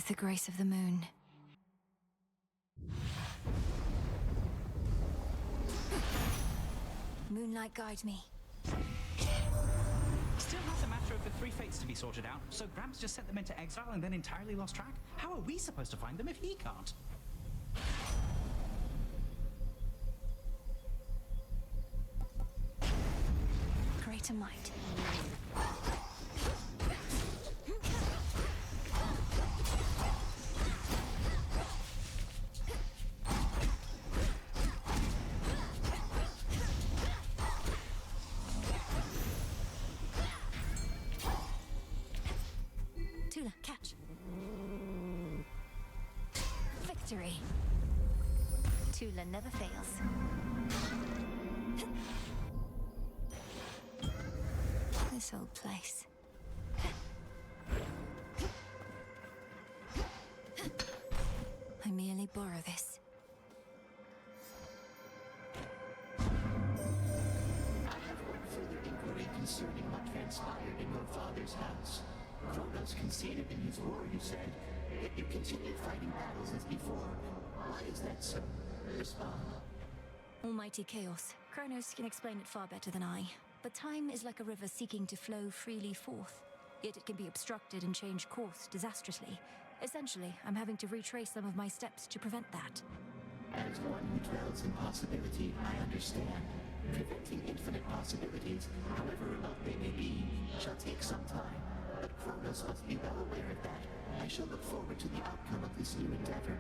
the grace of the moon. Moonlight, guide me. Still has a matter of the three fates to be sorted out, so Gramps just sent them into exile and then entirely lost track? How are we supposed to find them if he can't? Greater might. Tula, catch. Victory. Tula never fails. This old place. I merely borrow this. I have one further inquiry concerning what transpired in your father's house. Kronos conceded in his war, you said, yet you continued fighting battles as before. Why is that so? Respond. Almighty chaos. Kronos can explain it far better than I. But time is like a river seeking to flow freely forth. Yet it can be obstructed and change course disastrously. Essentially, I'm having to retrace some of my steps to prevent that. As one who dwells in possibility, I understand. Preventing infinite possibilities, however remote they may be, shall take some time. But Kronos must be well aware of that. I shall look forward to the outcome of this new endeavor.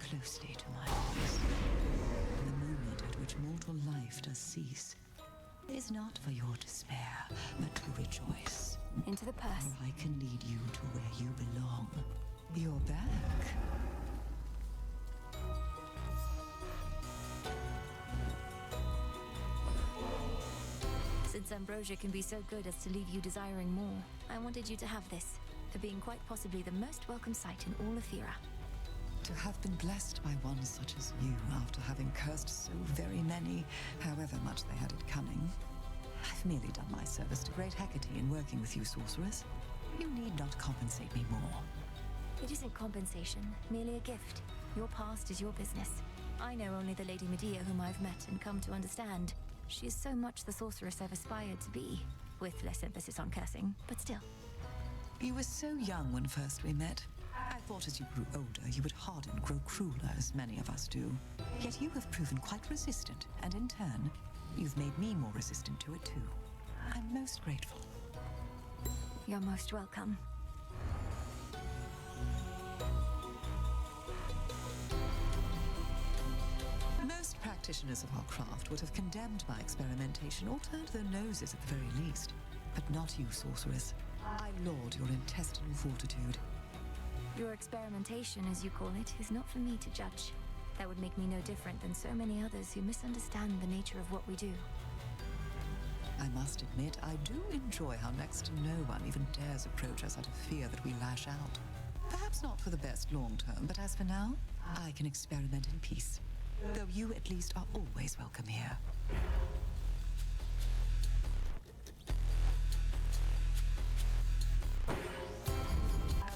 Closely to my voice. The moment at which mortal life does cease is not for your despair, but to rejoice. Into the purse. For I can lead you to where you belong. You're back. Since ambrosia can be so good as to leave you desiring more, I wanted you to have this, for being quite possibly the most welcome sight in all of Thera. To have been blessed by one such as you after having cursed so very many, however much they had it coming. I've merely done my service to great Hecate in working with you, sorceress. You need not compensate me more. It isn't compensation, merely a gift. Your past is your business. I know only the Lady Medea whom I've met and come to understand. She is so much the sorceress I've aspired to be, with less emphasis on cursing, but still. You were so young when first we met. I thought as you grew older, you would harden, grow crueler, as many of us do. Yet you have proven quite resistant, and in turn, you've made me more resistant to it too. I'm most grateful. You're most welcome. Most practitioners of our craft would have condemned my experimentation or turned their noses at the very least. But not you, sorceress. I laud your intestinal fortitude. Your experimentation, as you call it, is not for me to judge. That would make me no different than so many others who misunderstand the nature of what we do. I must admit, I do enjoy how next to no one even dares approach us out of fear that we lash out. Perhaps not for the best long term, but as for now, I can experiment in peace. Though you at least are always welcome here.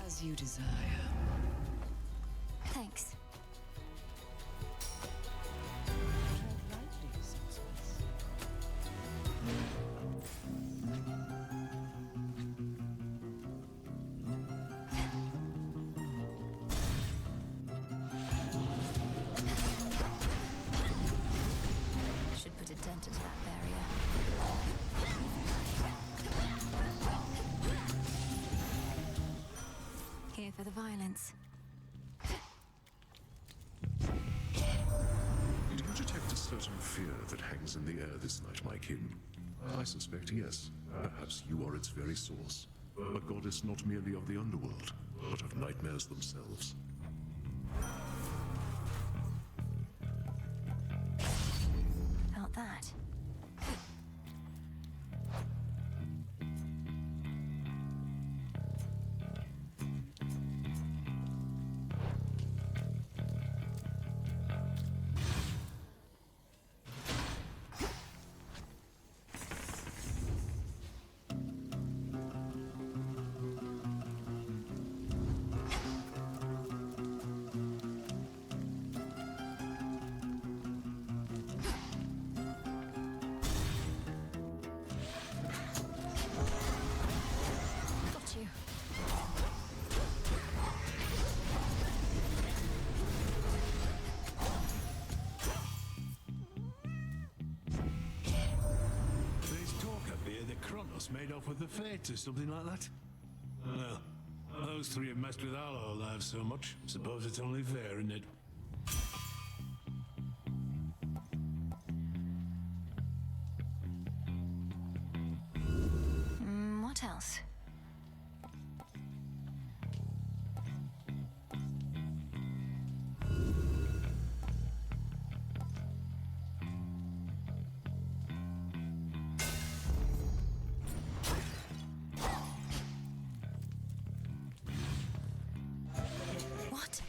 As you desire. Thanks. Should put a dent into that barrier. here for the violence. Do you detect a certain fear that hangs in the air this night, my kin? I suspect yes. Perhaps you are its very source. A goddess not merely of the underworld, but of nightmares themselves. Felt that. Got you. There's talk up here that Kronos made off with the Fates or something like that. Well, those three have messed with our lives so much. Suppose it's only fair, isn't it? What else? What?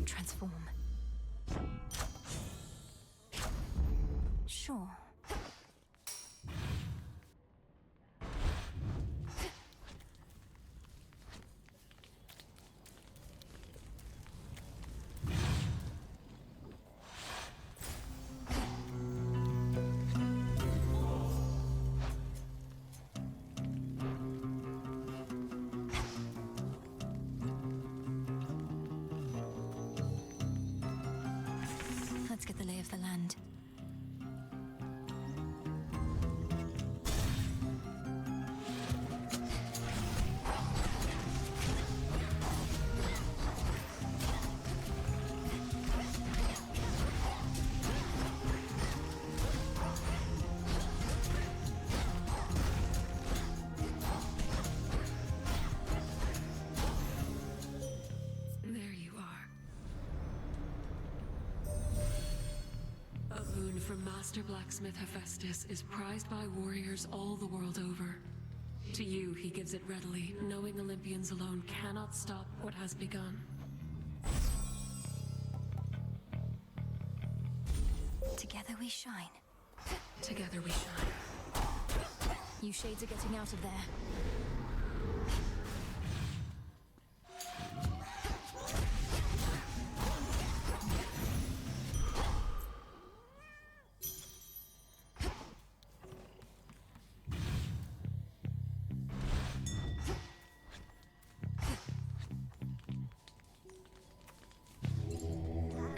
Transform. Sure. Let's get the lay of the land. There you are. A boon from Master Blacksmith Hephaestus is prized by warriors all the world over. To you, he gives it readily, knowing Olympians alone cannot stop what has begun. Together we shine. Together we shine. You shades are getting out of there.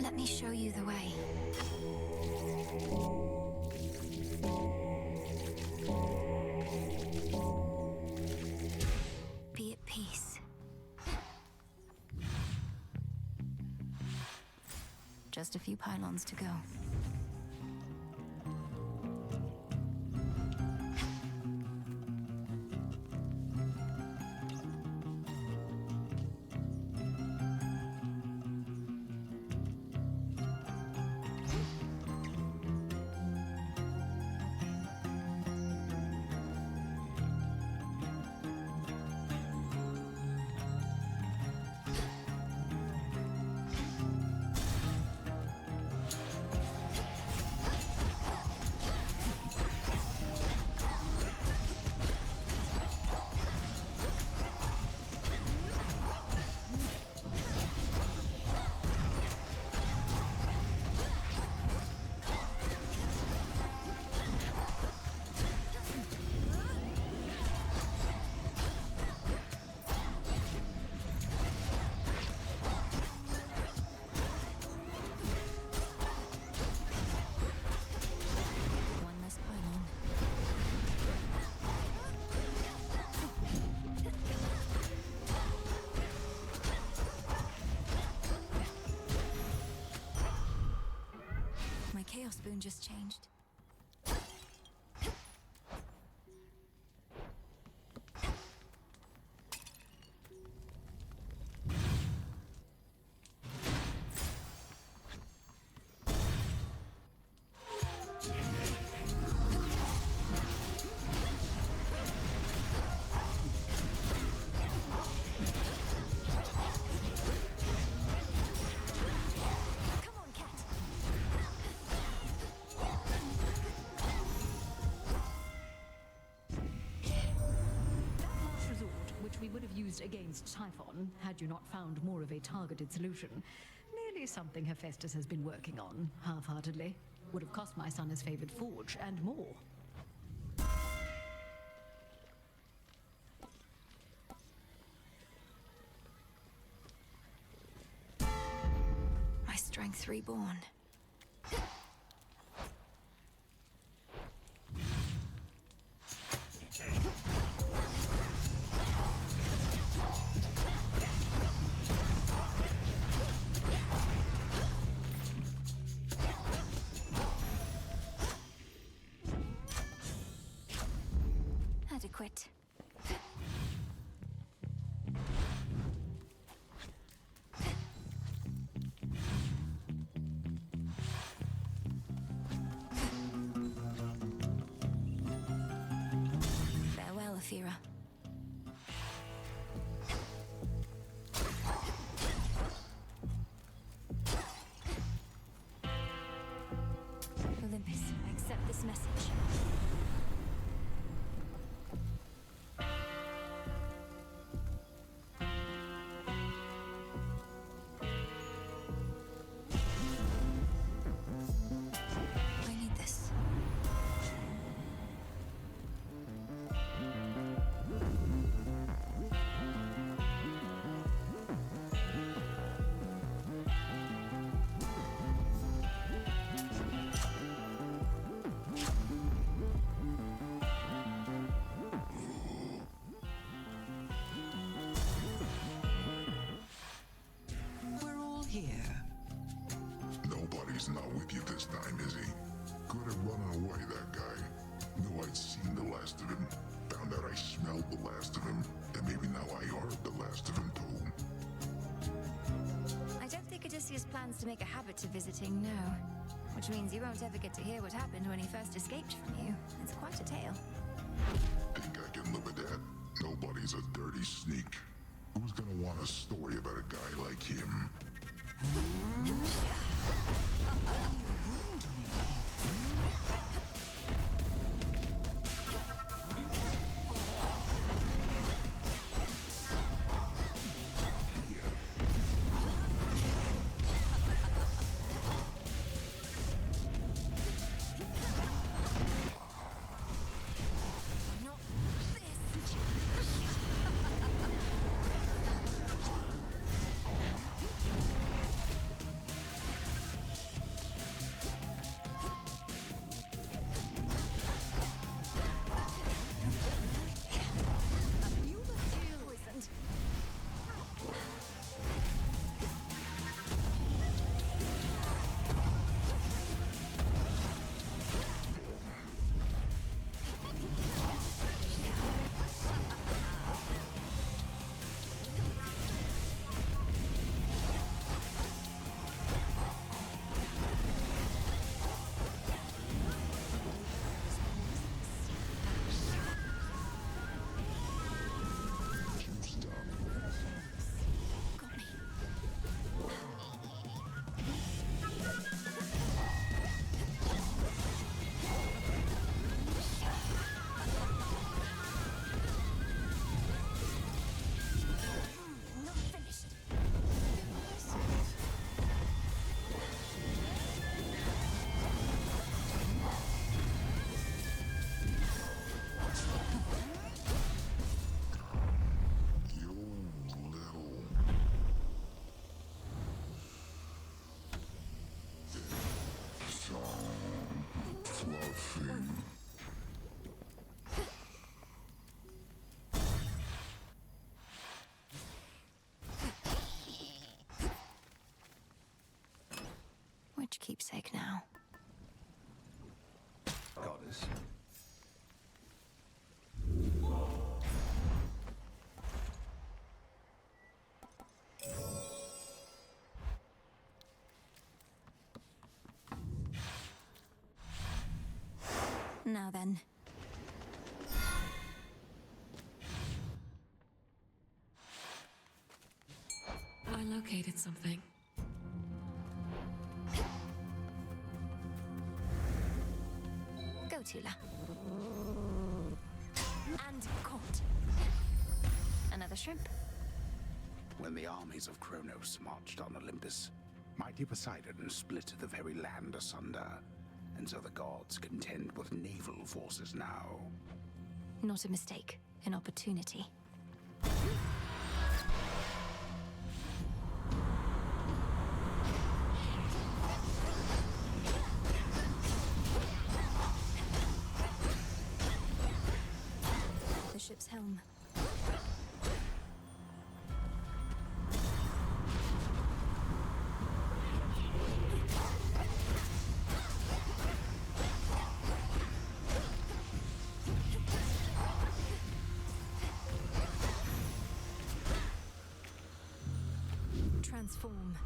Let me show you the way. Be at peace. Just a few pylons to go. Chaos Boon just changed. Against Typhon, had you not found more of a targeted solution. Merely something Hephaestus has been working on, half-heartedly. Would have cost my son his favored forge, and more. My strength reborn. Adequate. Farewell, Athera. Olympus, I accept this message. He's not with you this time, is he? Could have run away, that guy. Knew I'd seen the last of him. Found out I smelled the last of him. And maybe now I heard the last of him too. I don't think Odysseus plans to make a habit of visiting, no. Which means you won't ever get to hear what happened when he first escaped from you. It's quite a tale. Think I can live with that? Nobody's a dirty sneak. Who's gonna want a story about a guy like him? Which keepsake now? goddess. Now then. I located something. Go, Tula. And caught. Another shrimp. When the armies of Kronos marched on Olympus, mighty Poseidon split the very land asunder, and so the gods contend with naval forces now. Not a mistake, an opportunity. The ship's helm. Transform.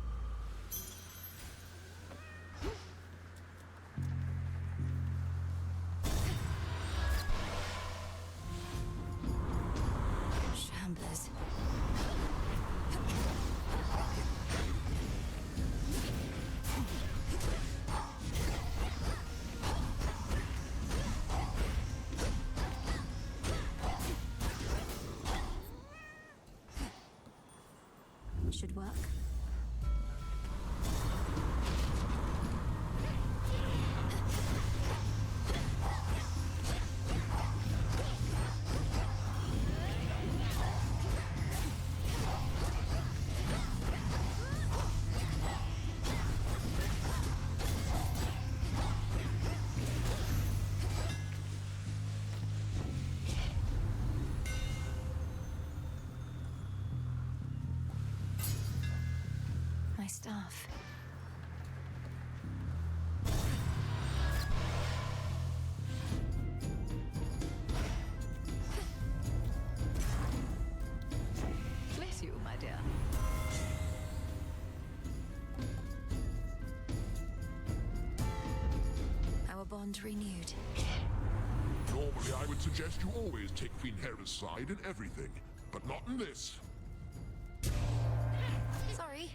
Shamblers. Should work. My staff. Bless you, my dear. Our bond renewed. Normally, I would suggest you always take Queen Hera's side in everything, but not in this. Sorry.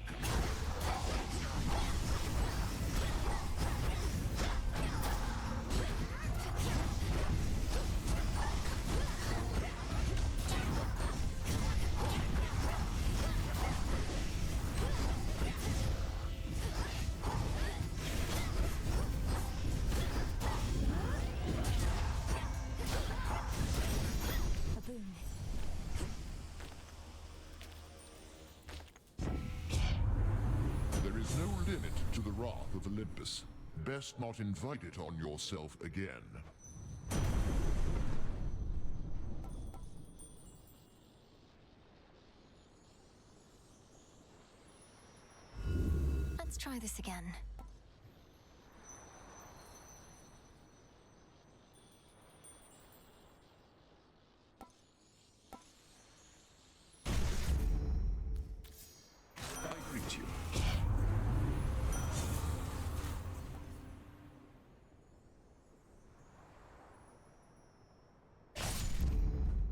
A boon. There is no limit to the wrath of Olympus. Best not invite it on yourself again. Let's try this again. I greet you.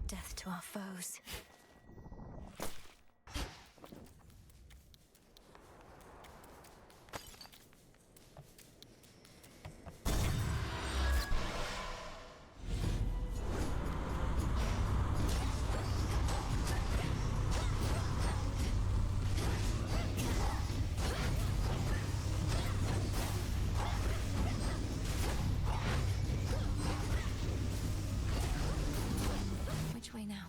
Death to our foes. Which way now?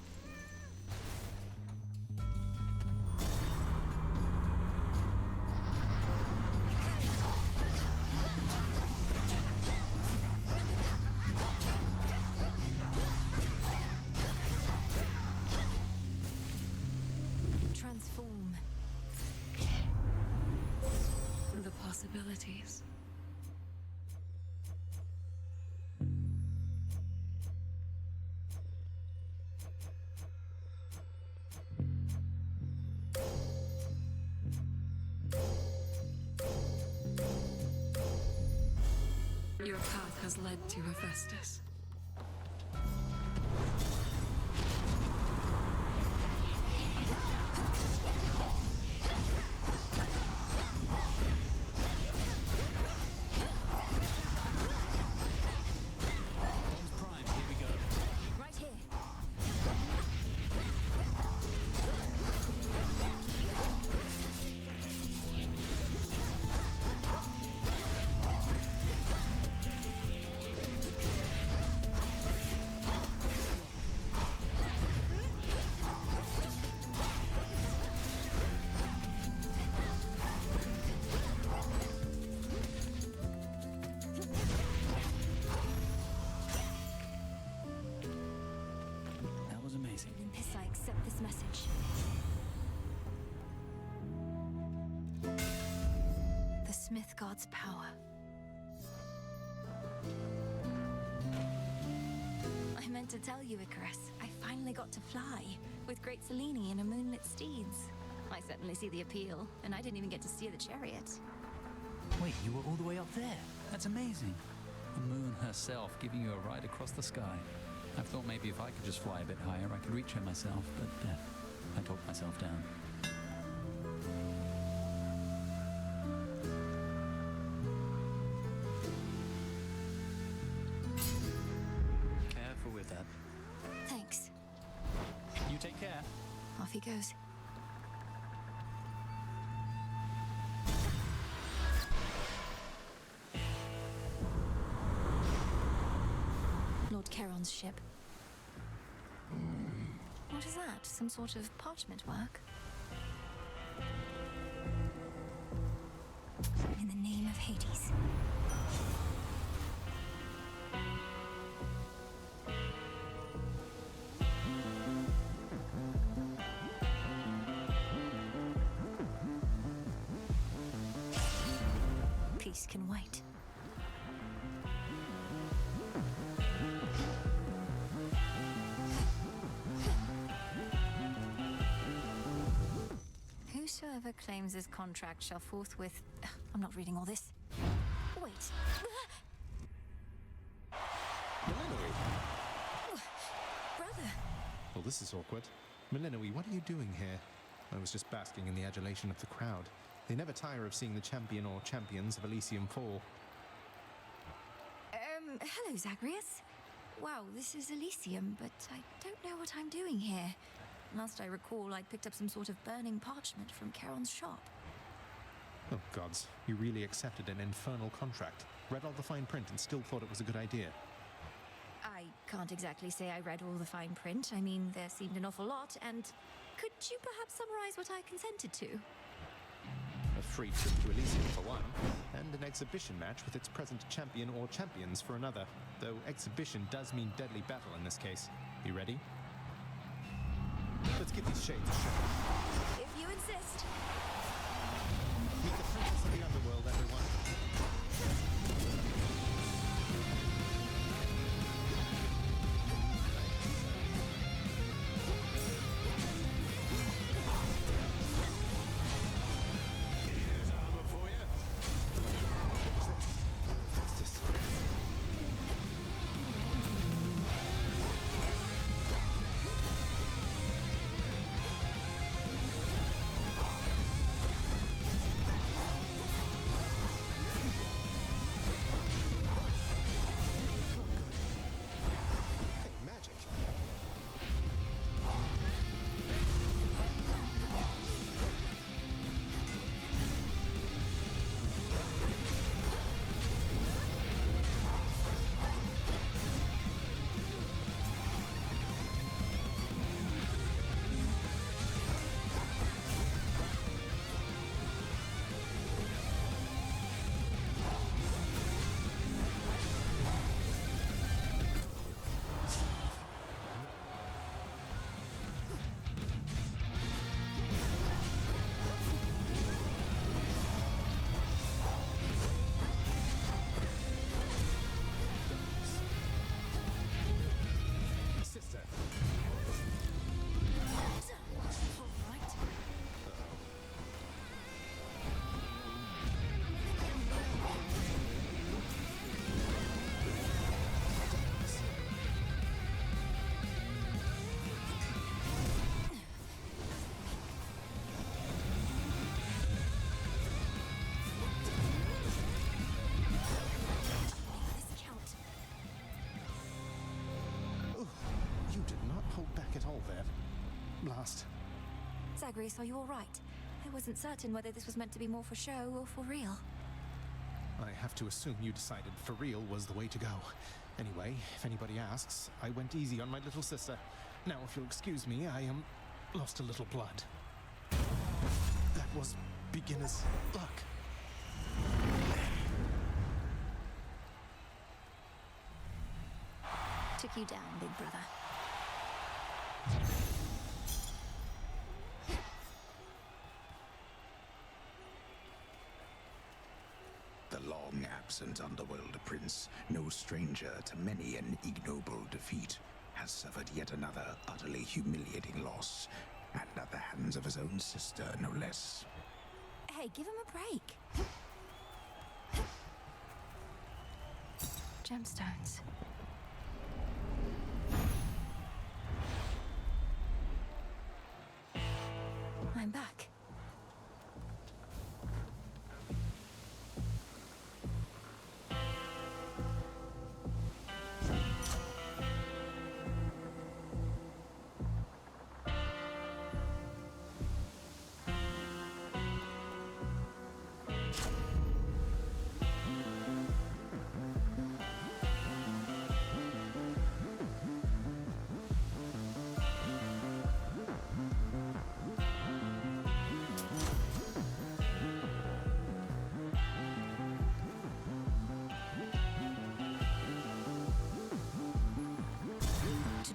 Transform. The possibilities. your path has led to Hephaestus. Smith God's power. I meant to tell you, Icarus, I finally got to fly with great Selene in a moonlit steeds. I certainly see the appeal, and I didn't even get to steer the chariot. Wait, you were all the way up there? That's amazing. The moon herself giving you a ride across the sky. I thought maybe if I could just fly a bit higher, I could reach her myself, but I talked myself down. Careful with that. Thanks. You take care. Off he goes. Lord Charon's ship. What is that? Some sort of parchment work? In the name of Hades. Peace can wait. Whosoever claims his contract shall forthwith... I'm not reading all this. Wait. Melinoë! Brother! Well, this is awkward. Melinoë, what are you doing here? I was just basking in the adulation of the crowd. They never tire of seeing the champion or champions of Elysium fall. Hello, Zagreus. Wow, this is Elysium, but I don't know what I'm doing here. Last I recall, I'd picked up some sort of burning parchment from Charon's shop. Oh, gods. You really accepted an infernal contract. Read all the fine print and still thought it was a good idea. I can't exactly say I read all the fine print. I mean, there seemed an awful lot, and could you perhaps summarize what I consented to? A free trip to Elysium for one, and an exhibition match with its present champion or champions for another. Though exhibition does mean deadly battle in this case. You ready? Let's give these shades a shot. If you insist. Meet the princess of the underworld, everyone. hold there. Blast. Zagreus, are you all right? I wasn't certain whether this was meant to be more for show or for real. I have to assume you decided for real was the way to go. Anyway, if anybody asks, I went easy on my little sister. Now, if you'll excuse me, I lost a little blood. That was beginner's luck. Took you down, big brother. The long-absent underworld prince, no stranger to many an ignoble defeat, has suffered yet another utterly humiliating loss, and at the hands of his own sister, no less. Hey, give him a break. Gemstones. I'm back.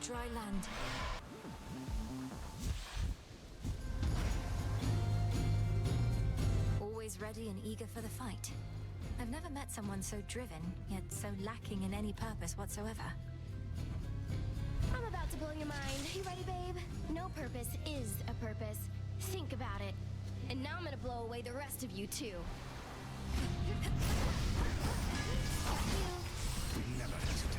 Dry land. Always ready and eager for the fight. I've never met someone so driven, yet so lacking in any purpose whatsoever. I'm about to blow your mind. You ready, babe? No purpose is a purpose. Think about it. And now I'm gonna blow away the rest of you, too. Never hesitate.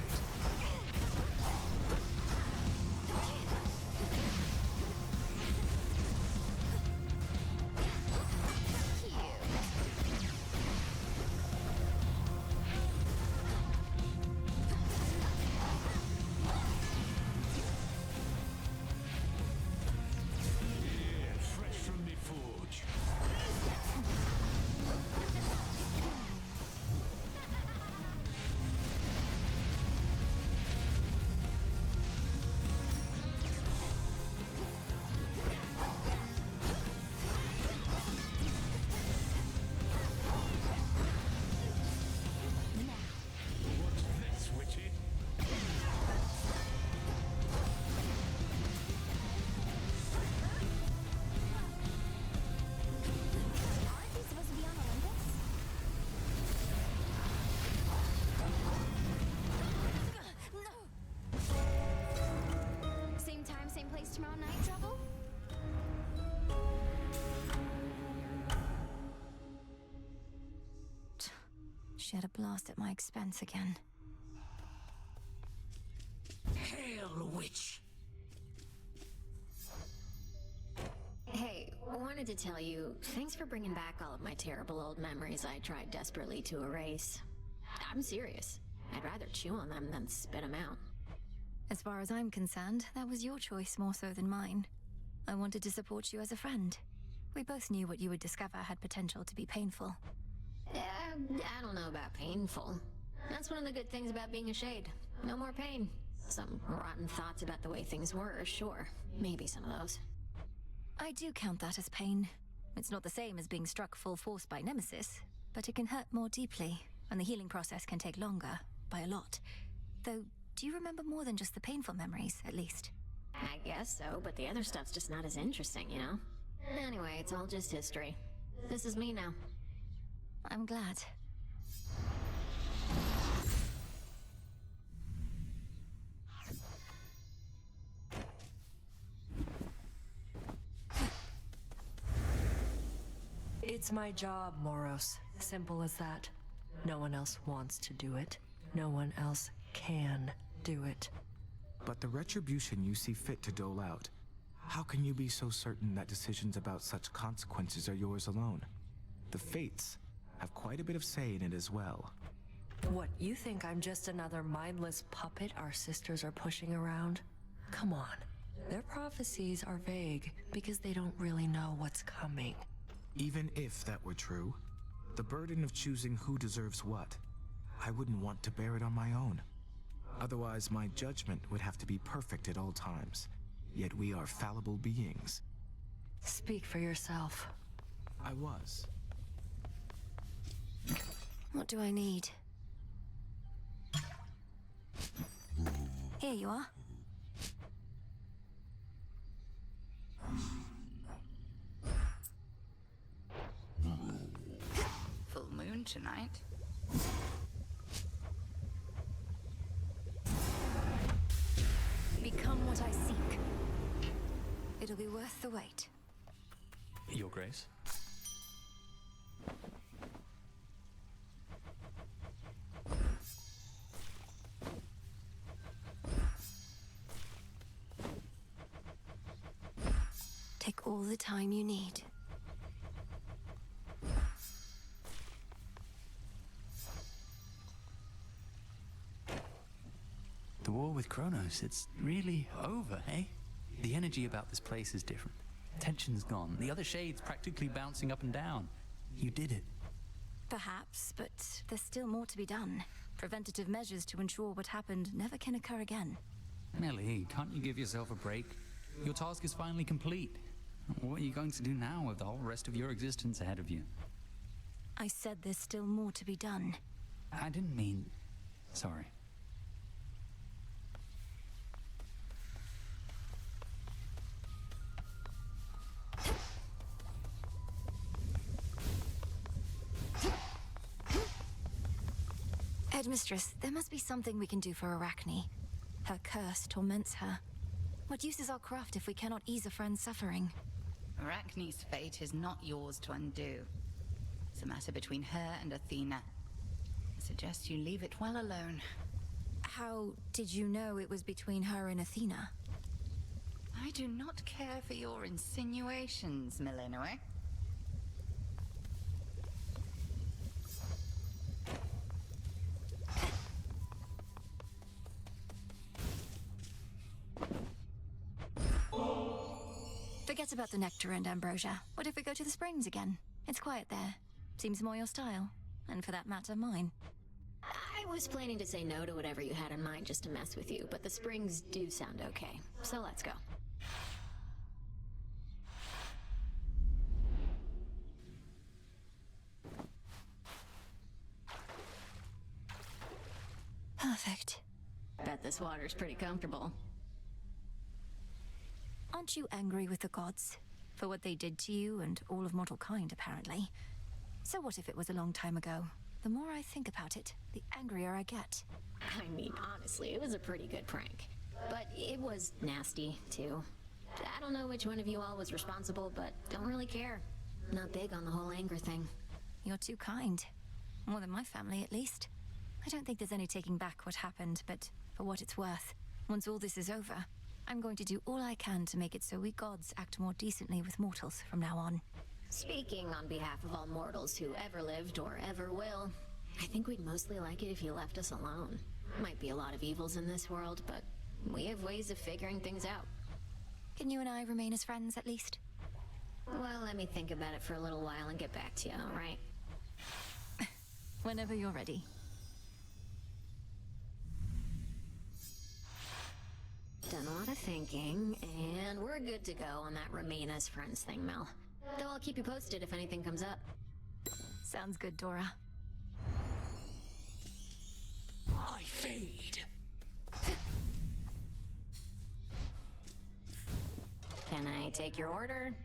Tomorrow night, Trouble? She had a blast at my expense again. Hail, witch! Hey, wanted to tell you, thanks for bringing back all of my terrible old memories I tried desperately to erase. I'm serious. I'd rather chew on them than spit them out. As far as I'm concerned, that was your choice more so than mine. I wanted to support you as a friend. We both knew what you would discover had potential to be painful. I don't know about painful. That's one of the good things about being a shade. No more pain. Some rotten thoughts about the way things were, sure. Maybe some of those. I do count that as pain. It's not the same as being struck full force by Nemesis, but it can hurt more deeply, and the healing process can take longer, by a lot. Though, do you remember more than just the painful memories, at least? I guess so, but the other stuff's just not as interesting, you know? Anyway, it's all just history. This is me now. I'm glad. It's my job, Moros. Simple as that. No one else wants to do it. No one else can do it. But the retribution you see fit to dole out, how can you be so certain that decisions about such consequences are yours alone? The Fates have quite a bit of say in it as well. What, you think I'm just another mindless puppet our sisters are pushing around? Come on. Their prophecies are vague because they don't really know what's coming. Even if that were true, the burden of choosing who deserves what, I wouldn't want to bear it on my own. Otherwise, my judgment would have to be perfect at all times. Yet we are fallible beings. Speak for yourself. I was. What do I need? Here you are. Full moon tonight. Become what I seek. It'll be worth the wait. Your Grace? Take all the time you need. The war with Kronos, it's really over, eh? The energy about this place is different. Tension's gone. The other shades practically bouncing up and down. You did it. Perhaps, but there's still more to be done. Preventative measures to ensure what happened never can occur again. Melly, can't you give yourself a break? Your task is finally complete. What are you going to do now with the whole rest of your existence ahead of you? I said there's still more to be done. I didn't mean... Sorry. Headmistress, there must be something we can do for Arachne. Her curse torments her. What use is our craft if we cannot ease a friend's suffering? Arachne's fate is not yours to undo. It's a matter between her and Athena. I suggest you leave it well alone. How did you know it was between her and Athena? I do not care for your insinuations, Melinoë. Forget about the nectar and ambrosia. What if we go to the springs again? It's quiet there. Seems more your style. And for that matter, mine. I was planning to say no to whatever you had in mind just to mess with you, but the springs do sound okay. So let's go. Perfect. Bet this water's pretty comfortable. Aren't you angry with the gods? For what they did to you and all of mortal kind, apparently. So what if it was a long time ago? The more I think about it, the angrier I get. I mean, honestly, it was a pretty good prank. But it was nasty, too. I don't know which one of you all was responsible, but don't really care. Not big on the whole anger thing. You're too kind. More than my family, at least. I don't think there's any taking back what happened, but for what it's worth, once all this is over, I'm going to do all I can to make it so we gods act more decently with mortals from now on. Speaking on behalf of all mortals who ever lived or ever will, I think we'd mostly like it if you left us alone. Might be a lot of evils in this world, but we have ways of figuring things out. Can you and I remain as friends, at least? Well, let me think about it for a little while and get back to you, all right? Whenever you're ready. Done a lot of thinking, and we're good to go on that remain as friends thing, Mel. Though I'll keep you posted if anything comes up. Sounds good, Dora. I fade. Can I take your order?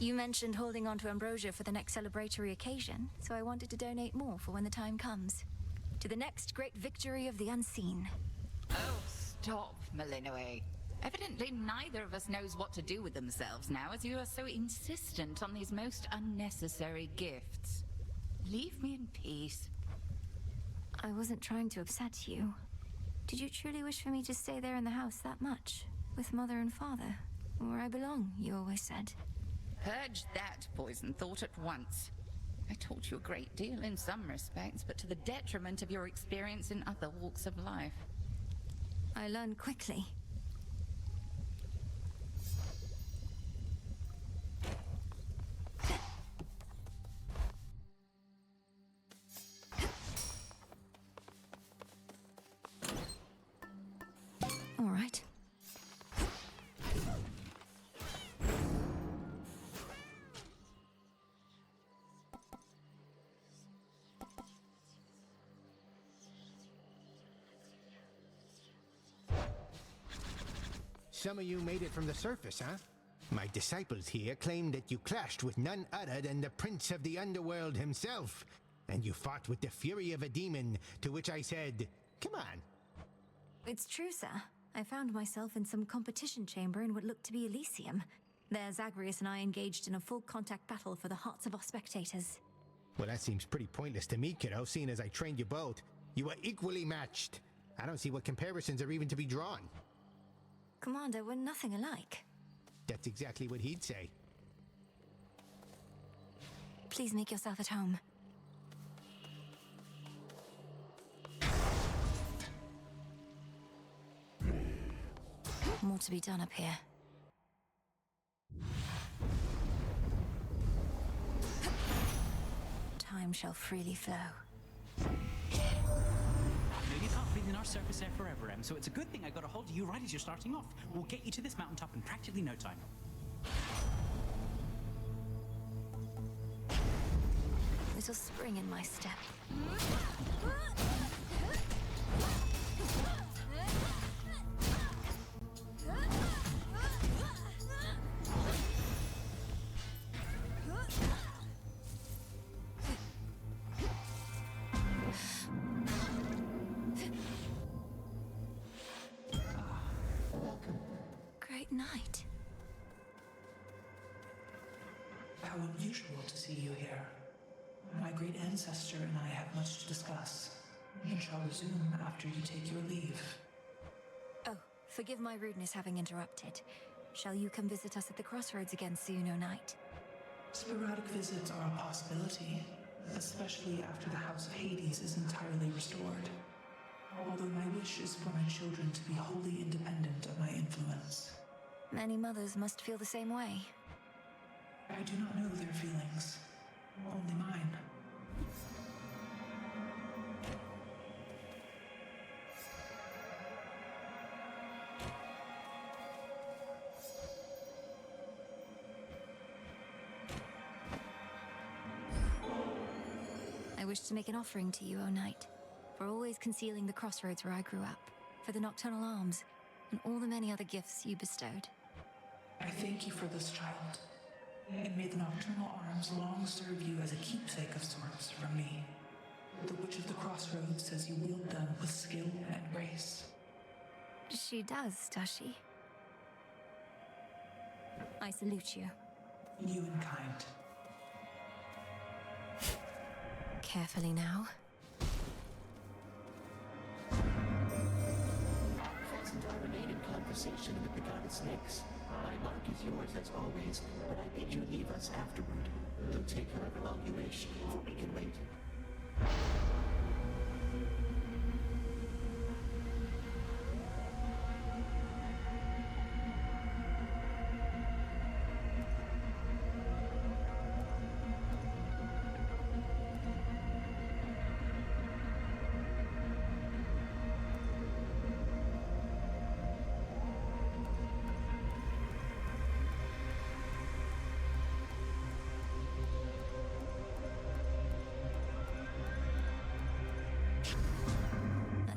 You mentioned holding on to ambrosia for the next celebratory occasion, so I wanted to donate more for when the time comes. To the next great victory of the unseen. Oh, stop, Melinoë. Evidently, neither of us knows what to do with themselves now, as you are so insistent on these most unnecessary gifts. Leave me in peace. I wasn't trying to upset you. Did you truly wish for me to stay there in the house that much? With Mother and Father? Where I belong, you always said. Purge that poison thought at once. I taught you a great deal in some respects, but to the detriment of your experience in other walks of life. I learned quickly. All right. Some of you made it from the surface, huh? My disciples here claim that you clashed with none other than the Prince of the Underworld himself, and you fought with the fury of a demon, to which I said, come on. It's true, sir. I found myself in some competition chamber in what looked to be Elysium. There, Zagreus and I engaged in a full-contact battle for the hearts of our spectators. Well, that seems pretty pointless to me, kiddo, seeing as I trained you both. You were equally matched. I don't see what comparisons are even to be drawn. Commander, we're nothing alike. That's exactly what he'd say. Please make yourself at home. More to be done up here. Time shall freely flow. You can't breathe in our surface air forever, Em, so it's a good thing I got a hold of you right as you're starting off. We'll get you to this mountaintop in practically no time. Little spring in my step. Great night. How unusual to see you here. My great ancestor and I have much to discuss, and shall resume after you take your leave. Oh, forgive my rudeness having interrupted. Shall you come visit us at the crossroads again soon, O Knight? Sporadic visits are a possibility, especially after the House of Hades is entirely restored. Although my wish is for my children to be wholly independent of my influence. Many mothers must feel the same way. I do not know their feelings, only mine. I wish to make an offering to you, O Knight, for always concealing the crossroads where I grew up, for the nocturnal arms, and all the many other gifts you bestowed. I thank you for this, child, and may the nocturnal arms long serve you as a keepsake of sorts from me. The Witch of the Crossroads says you wield them with skill and grace. She does she? I salute you. You in kind. Carefully now. Fastened our remaining conversation with the goddess Nyx. My mark is yours as always, but I bid you leave us afterward. Though take however long you wish, for we can wait.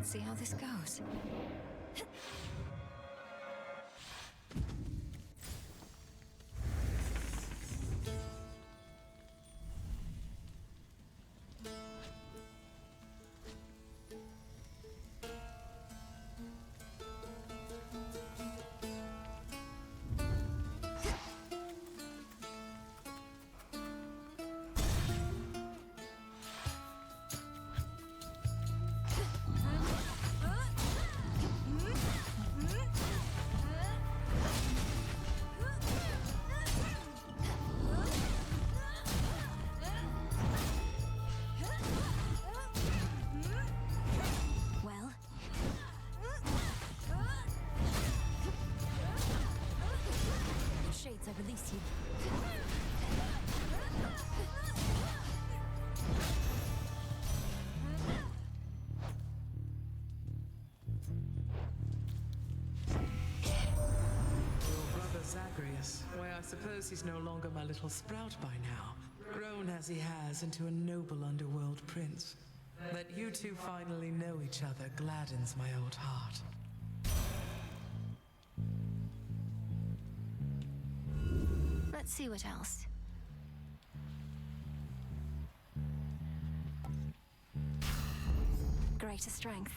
See how this goes. Yes. Why, I suppose he's no longer my little sprout by now. Grown as he has into a noble underworld prince. That you two finally know each other gladdens my old heart. Let's see what else. Greater strength.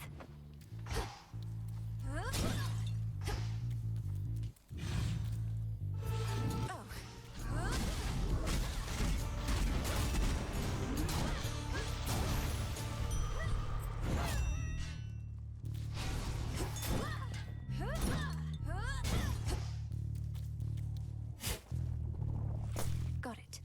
Got it.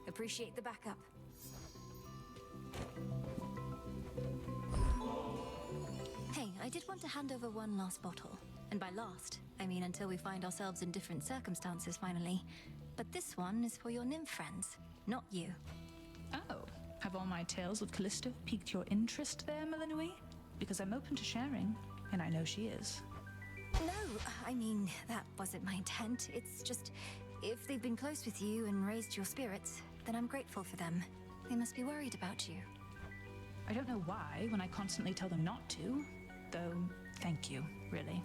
Appreciate the backup. Hey, I did want to hand over one last bottle. And by last, I mean until we find ourselves in different circumstances finally. But this one is for your nymph friends, not you. Oh, have all my tales of Callisto piqued your interest there, Melinoë? Because I'm open to sharing, and I know she is. No, I mean, that wasn't my intent. It's just, if they've been close with you and raised your spirits, then I'm grateful for them. They must be worried about you. I don't know why when I constantly tell them not to, though thank you, really.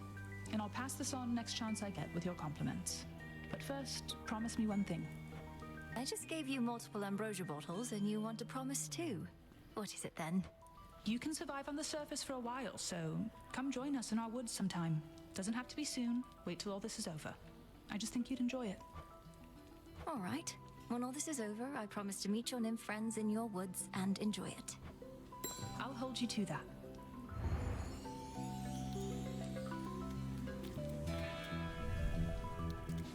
And I'll pass this on next chance I get with your compliments. But first, promise me one thing. I just gave you multiple ambrosia bottles and you want to promise too. What is it then? You can survive on the surface for a while, so come join us in our woods sometime. Doesn't have to be soon. Wait till all this is over. I just think you'd enjoy it. All right. When all this is over, I promise to meet your nymph friends in your woods and enjoy it. I'll hold you to that.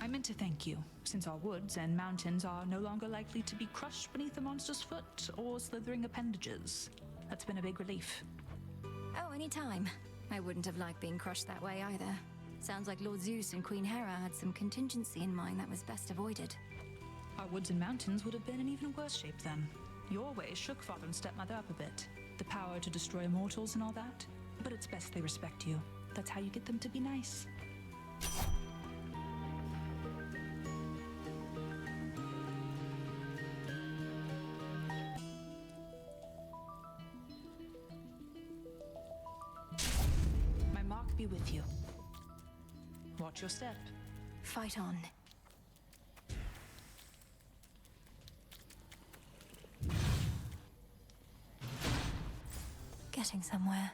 I meant to thank you, since our woods and mountains are no longer likely to be crushed beneath a monster's foot or slithering appendages. That's been a big relief. Oh, anytime. I wouldn't have liked being crushed that way either. Sounds like Lord Zeus and Queen Hera had some contingency in mind that was best avoided. Our woods and mountains would have been in even worse shape then. Your ways shook father and stepmother up a bit. The power to destroy immortals and all that. But it's best they respect you. That's how you get them to be nice. My mark be with you. Watch your step. Fight on. Getting somewhere.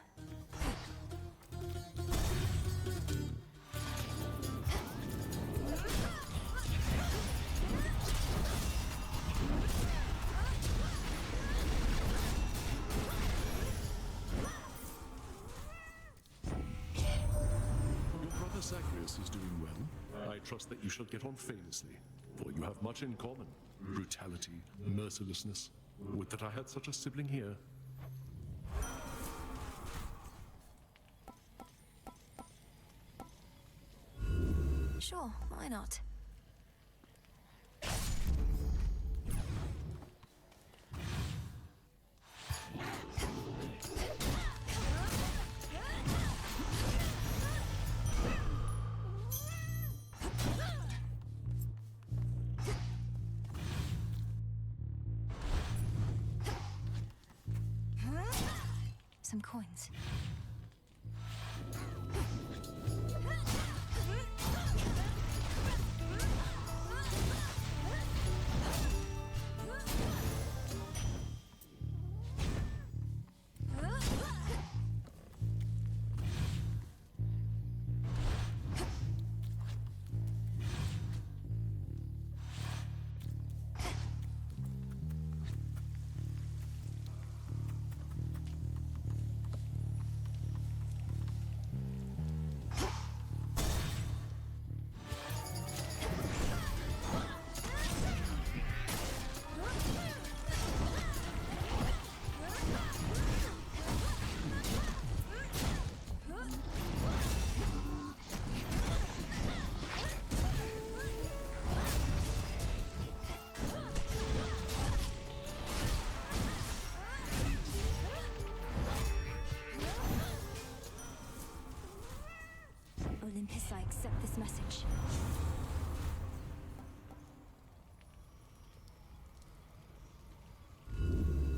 Your brother Zagreus is doing well. I trust that you shall get on famously, for you have much in common. Brutality, mercilessness. Would that I had such a sibling here. Sure, why not? Some coins. Olympus, I accept this message.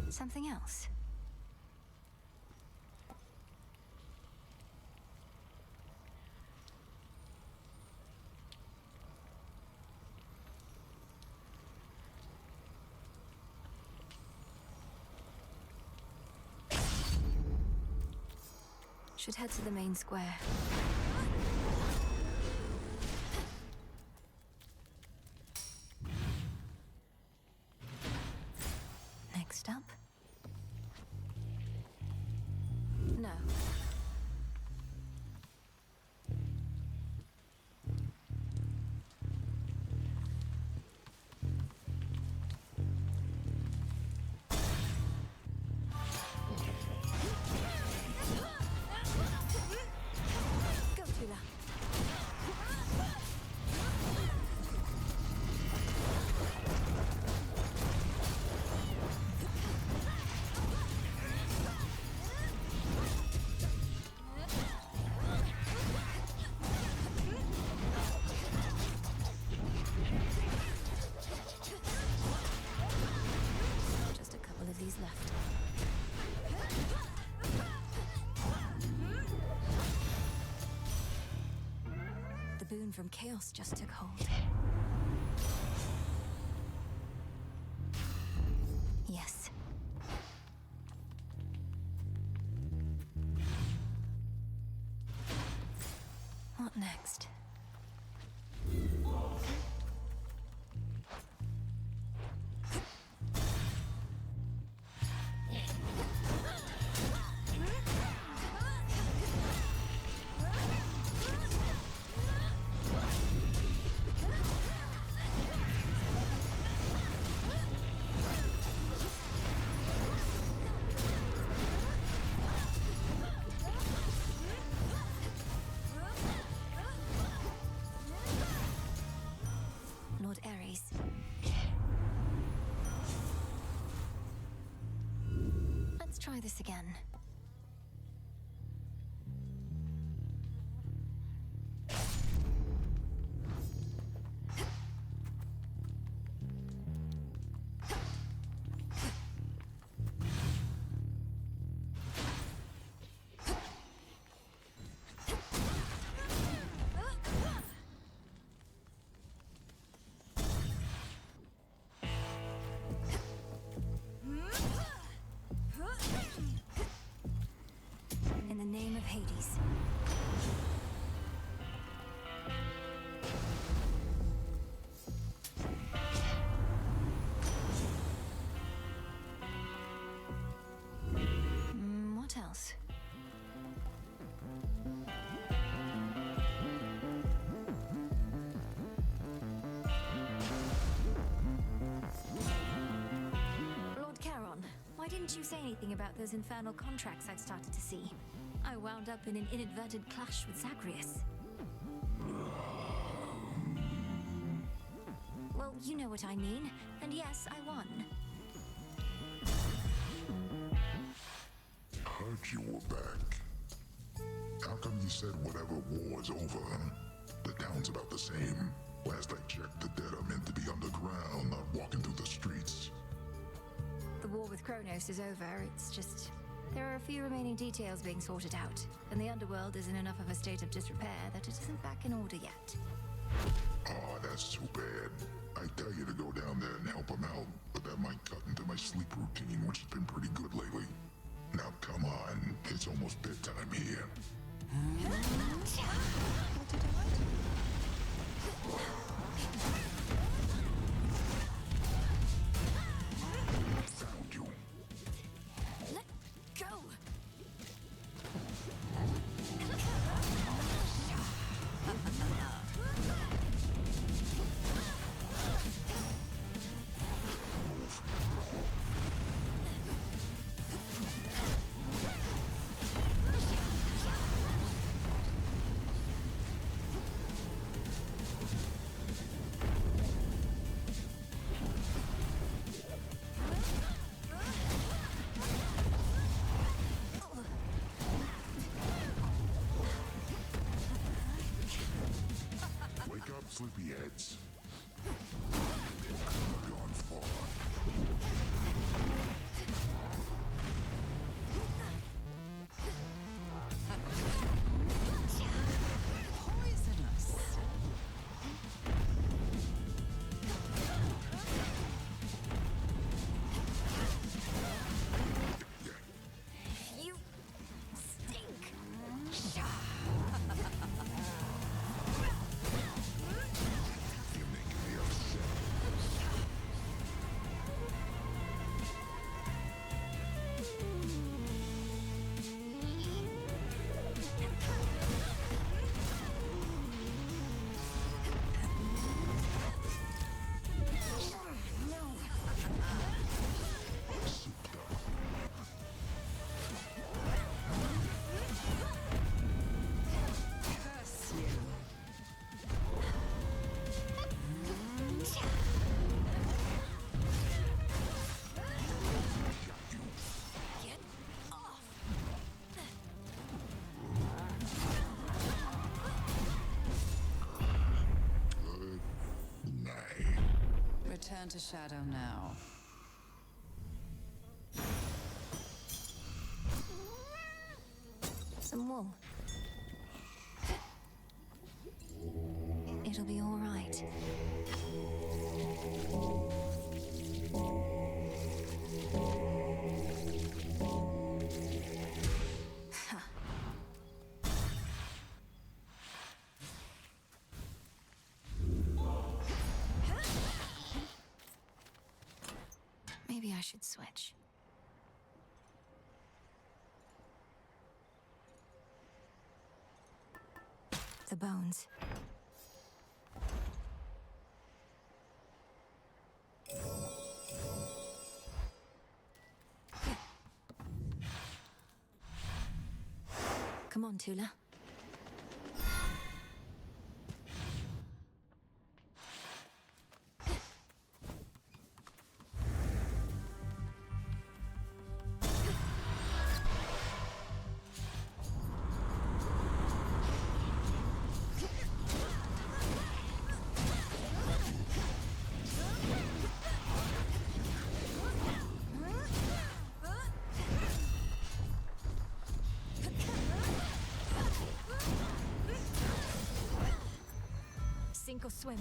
Something else? Should head to the main square. Next up? No. Go, Tula. Just a couple of these left. The boon from chaos just took hold. Yes. What next? Lord Ares. Let's try this again. In the name of Hades. What else? Lord Charon, why didn't you say anything about those infernal contracts I'd started to see? I wound up in an inadvertent clash with Zagreus. you know what I mean. And yes, I won. Heard you were back. How come you said whatever war is over, huh? The town's about the same. Last I checked, the dead are meant to be underground, not walking through the streets. The war with Kronos is over. It's just... there are a few remaining details being sorted out, and the underworld is in enough of a state of disrepair that it isn't back in order yet. Oh, that's too bad. I tell you to go down there and help them out, but that might cut into my sleep routine, which has been pretty good lately. Now come on, it's almost bedtime here. Found you. Let go! Sleepyheads. Gone far. Poisonous. You stink. Return to shadow now. Some wool. It'll be all right. Maybe I should switch. The bones. Come on, Tula. Sink or swim.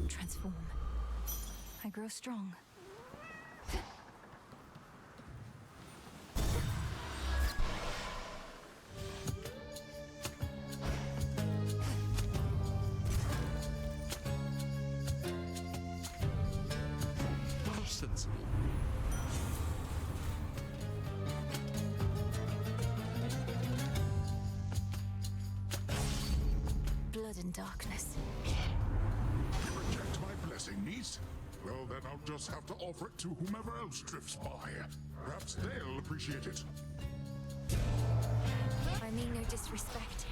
Transform. I grow strong. Sensible. Blood and darkness. Reject my blessing. anything neat? Well, then I'll just have to offer it to whomever else drifts by. Perhaps they'll appreciate it. I mean no disrespect.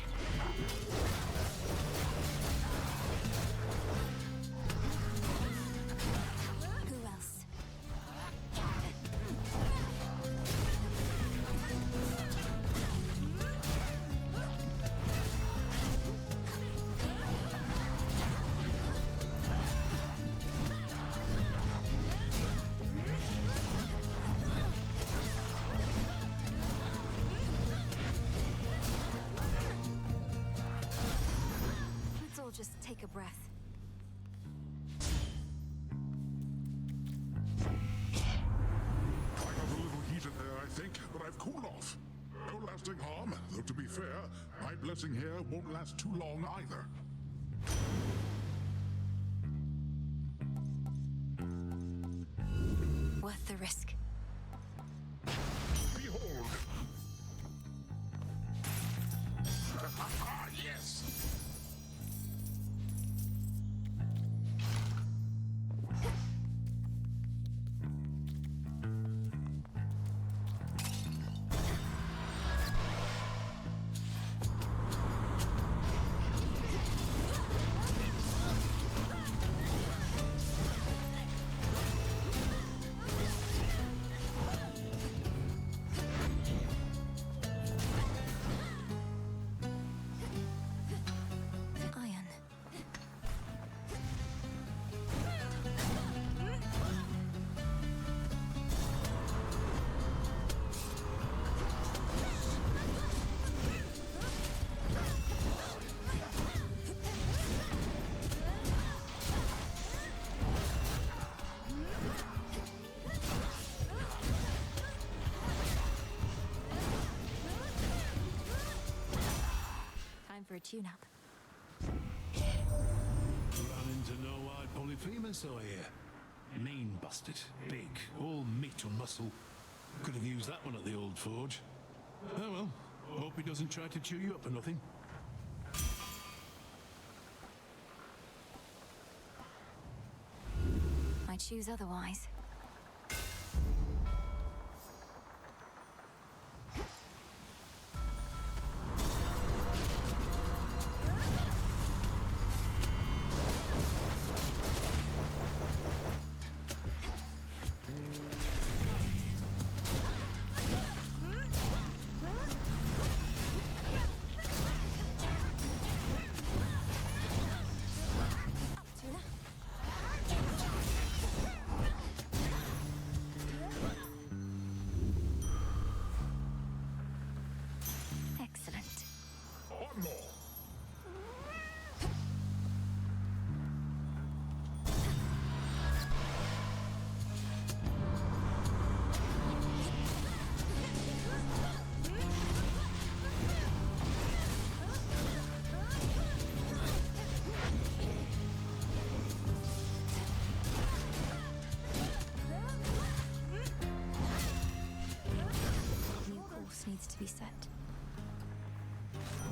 Who else? Let's all just take a breath. I got a little heated there, I think, but I've cooled off. No lasting harm, though to be fair, my blessing here won't last too long either. Worth the risk. Behold! Yes! Iron. Time for a tune-up. Ran into no wide polyphemus, I hear. Mean bastard. Big. All meat and muscle. Could have used that one at the old forge. Oh well. Hope he doesn't try to chew you up or nothing. I choose otherwise. Excellent. One more! New course needs to be set.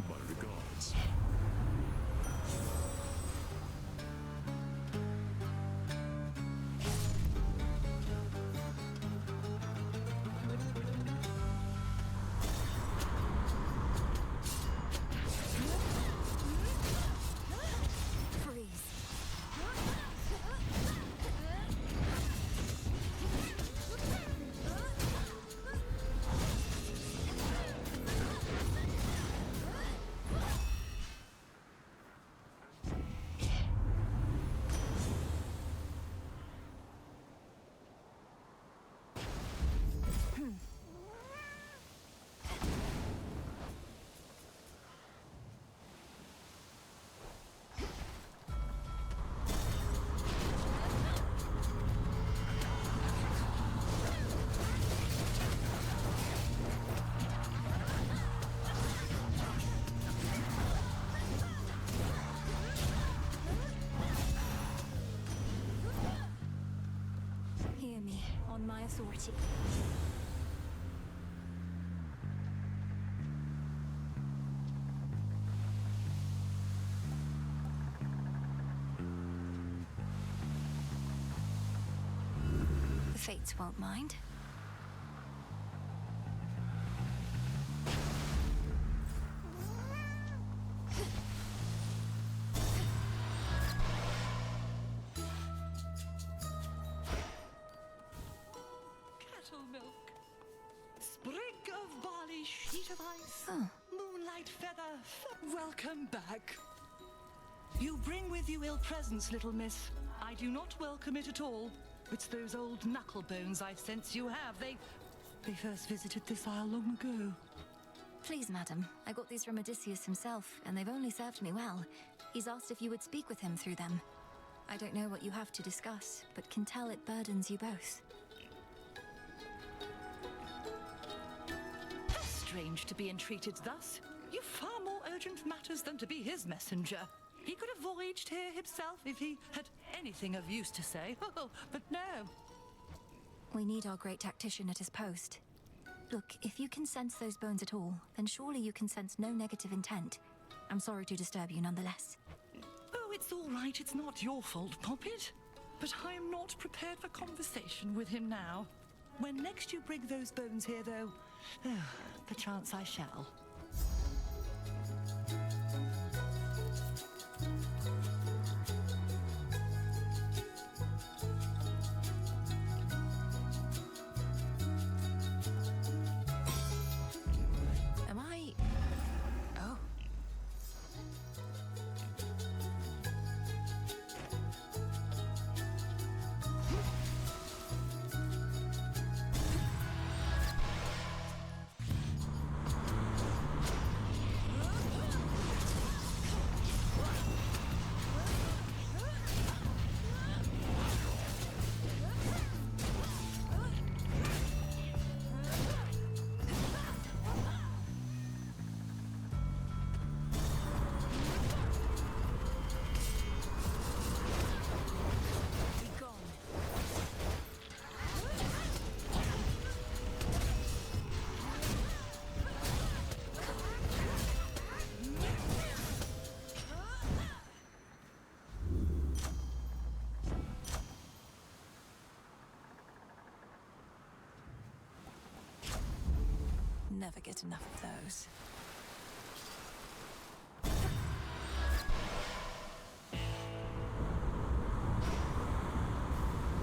My regards. Freeze. Hear me on my authority. Fates won't mind. Cattle milk. Sprig of barley, sheet of ice. Moonlight feather. Welcome back. You bring with you ill presence, little miss. I do not welcome it at all. It's those old knuckle bones I sense you have. They first visited this isle long ago. Please, madam. I got these from Odysseus himself, and they've only served me well. He's asked if you would speak with him through them. I don't know what you have to discuss, but can tell it burdens you both. How strange to be entreated thus. You've far more urgent matters than to be his messenger. He could have voyaged here himself if he had anything of use to say. Oh, but no. We need our great tactician at his post. Look, if you can sense those bones at all, then surely you can sense no negative intent. I'm sorry to disturb you nonetheless. Oh, it's all right. It's not your fault, Poppet. But I am not prepared for conversation with him now. When next you bring those bones here, though, perchance I shall. Never get enough of those.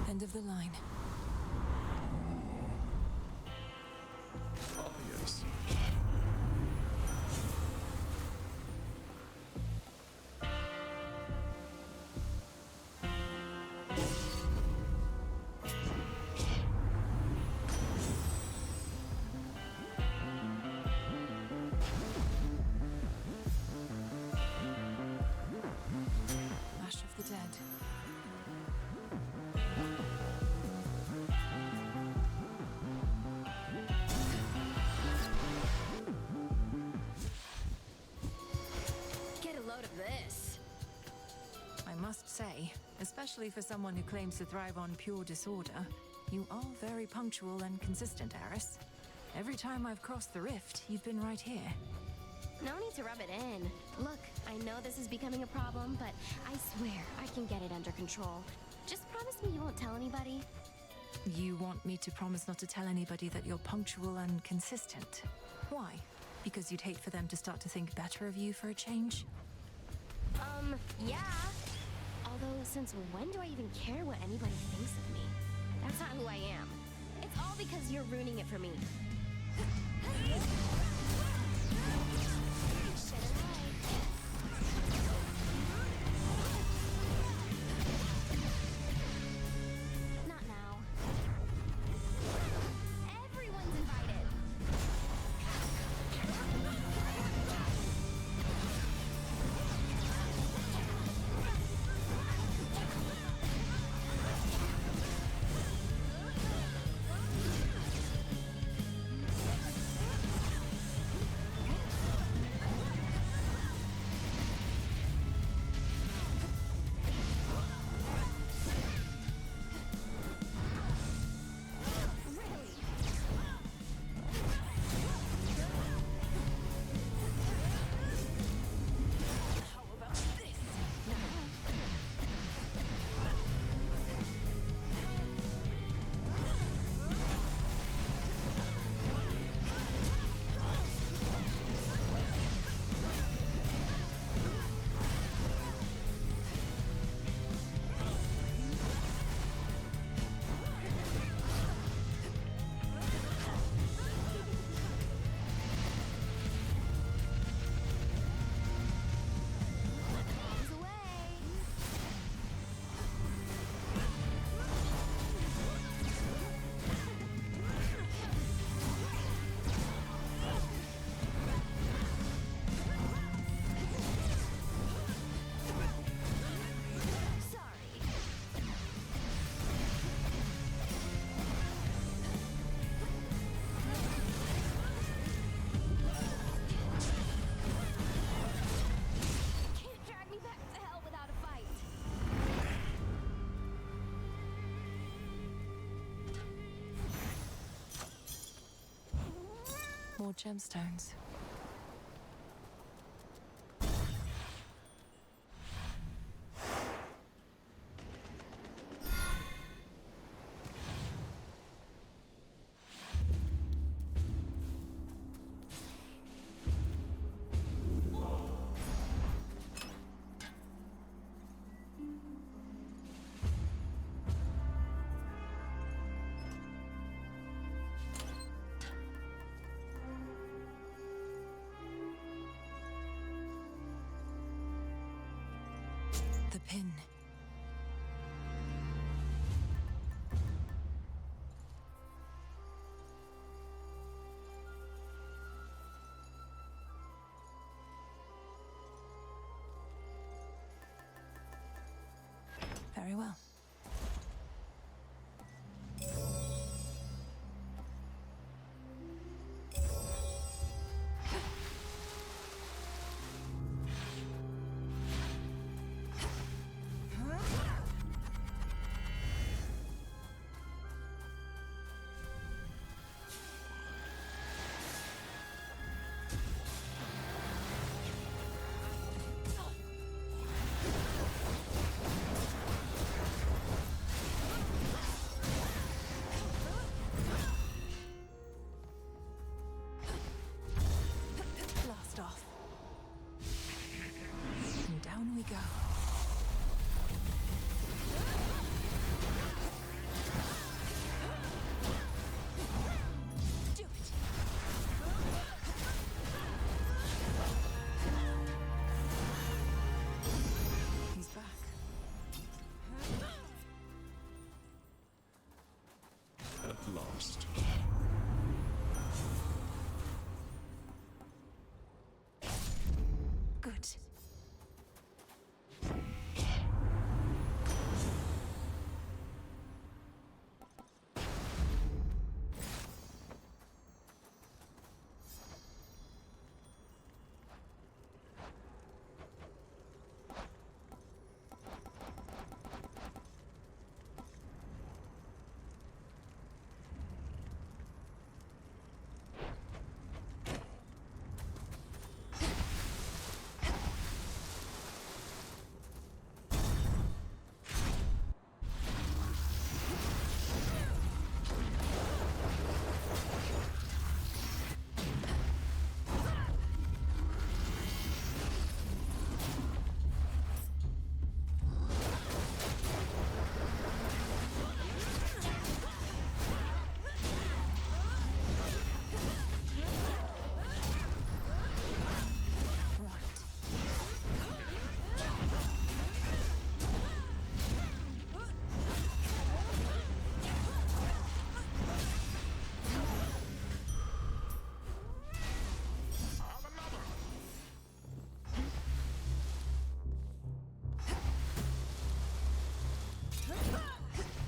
End of the line. Ah, yes. Ash of the dead. Get a load of this. I must say, especially for someone who claims to thrive on pure disorder, you are very punctual and consistent, Aris. Every time I've crossed the rift, you've been right here. No need to rub it in. Look, I know this is becoming a problem, but I swear I can get it under control. Just promise me you won't tell anybody. You want me to promise not to tell anybody that you're punctual and consistent? Why? Because you'd hate for them to start to think better of you for a change? Yeah. Although, since when do I even care what anybody thinks of me? That's not who I am. It's all because you're ruining it for me. Not now. Everyone's invited. gemstones. The pin. Very well. Blast off. And down we go. Do it. He's back. At last. Good.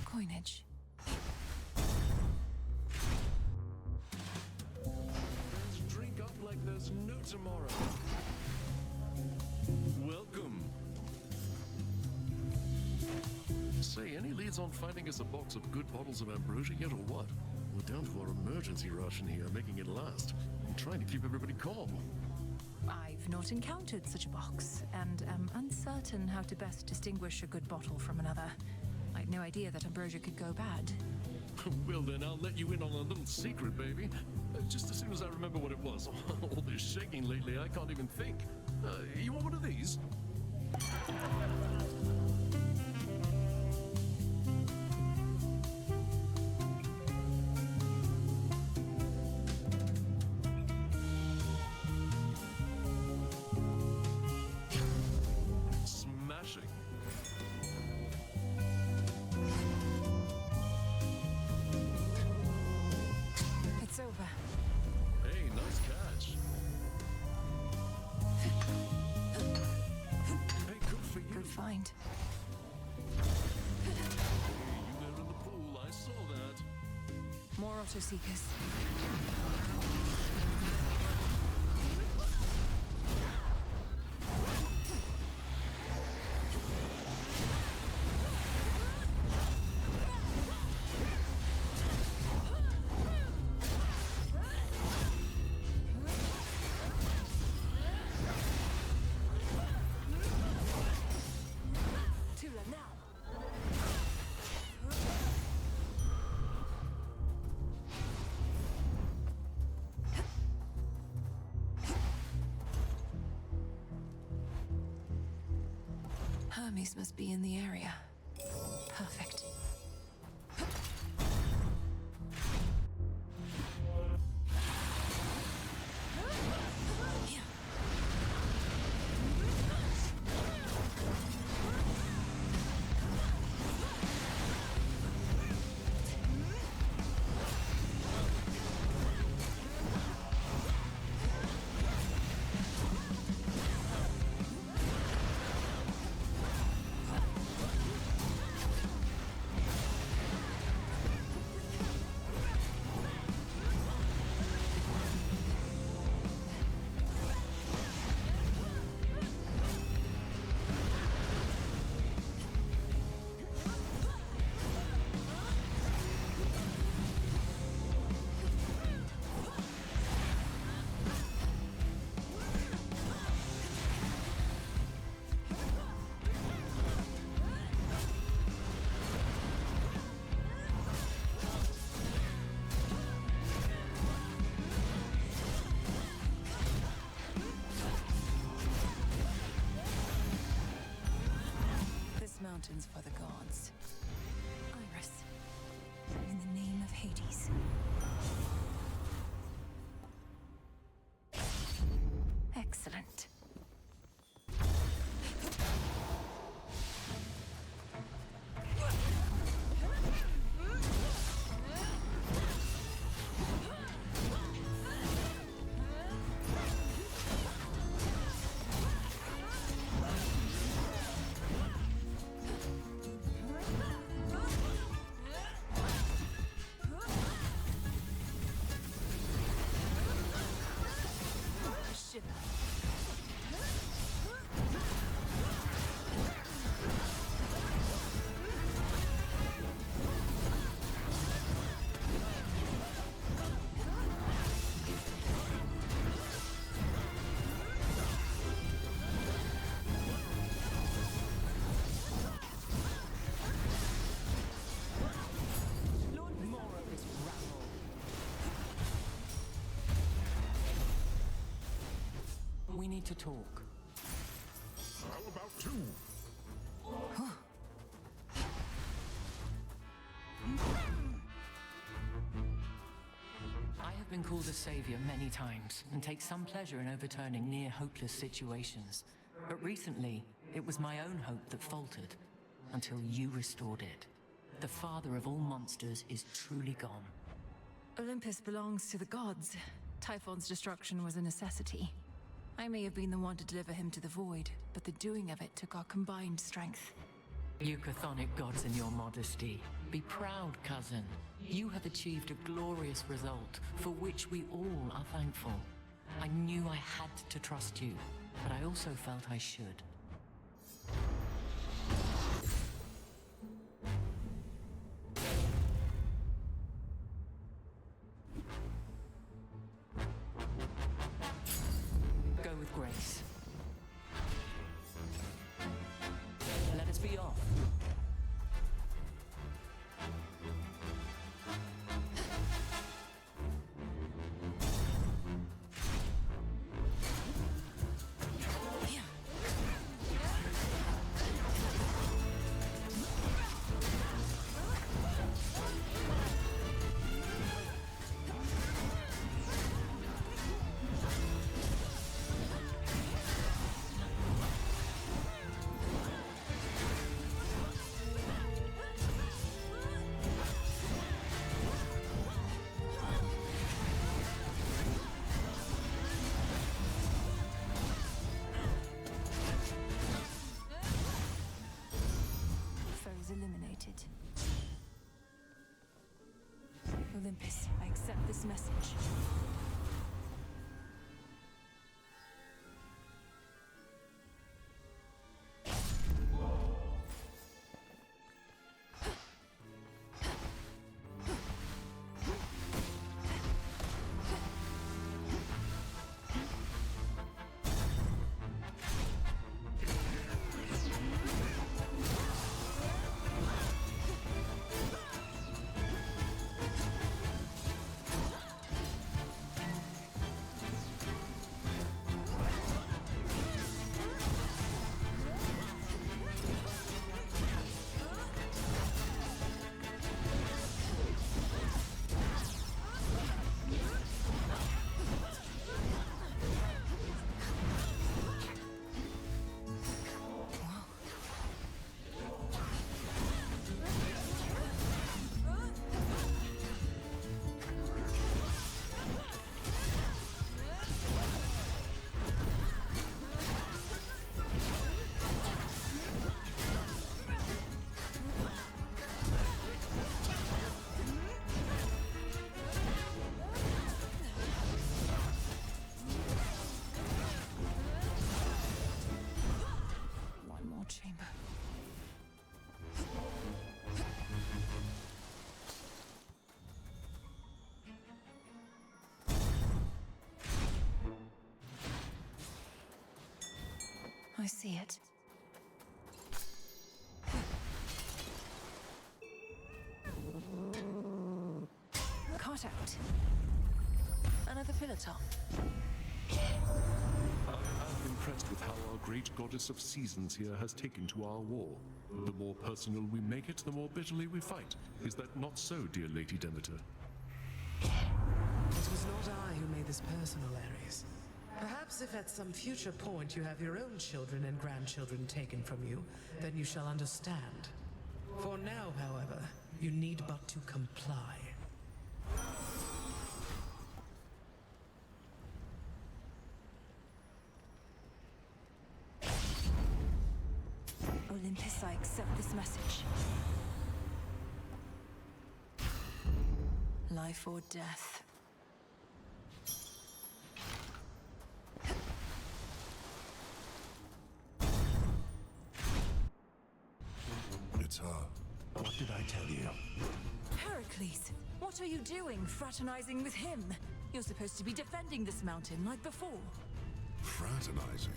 Coinage. Let's drink up like there's no tomorrow. Welcome. Say, any leads on finding us a box of good bottles of ambrosia yet, or what? We're down to our emergency ration here, making it last. I'm trying to keep everybody calm. I've not encountered such a box, and am uncertain how to best distinguish a good bottle from another. I had no idea that ambrosia could go bad. Well then, I'll let you in on a little secret, baby. Just as soon as I remember what it was. All this shaking lately, I can't even think. You want one of these? Smashing. It's over. Hey, nice catch. Hey, good for you. Good find. Hey, you there in the pool, I saw that. More auto seekers. Hermes must be in the area. Perfect. Mountains for the gods. Iris, in the name of Hades. Excellent. We need to talk. How about two? I have been called a savior many times and take some pleasure in overturning near hopeless situations. But recently, it was my own hope that faltered until you restored it. The father of all monsters is truly gone. Olympus belongs to the gods. Typhon's destruction was a necessity. I may have been the one to deliver him to the void, but the doing of it took our combined strength. You chthonic gods in your modesty. Be proud, cousin. You have achieved a glorious result, for which we all are thankful. I knew I had to trust you, but I also felt I should. Go with grace. Let us be off. Eliminated. Olympus, I accept this message. I see it. Caught out. Another pillar top. I am impressed with how our great goddess of seasons here has taken to our war. The more personal we make it, the more bitterly we fight. Is that not so, dear Lady Demeter? It was not I who made this personal, Ares. Perhaps if at some future point you have your own children and grandchildren taken from you, then you shall understand. For now, however, you need but to comply. Olympus, I accept this message. Life or death. It's her. What did I tell you? Hercules, what are you doing, fraternizing with him? You're supposed to be defending this mountain like before. Fraternizing?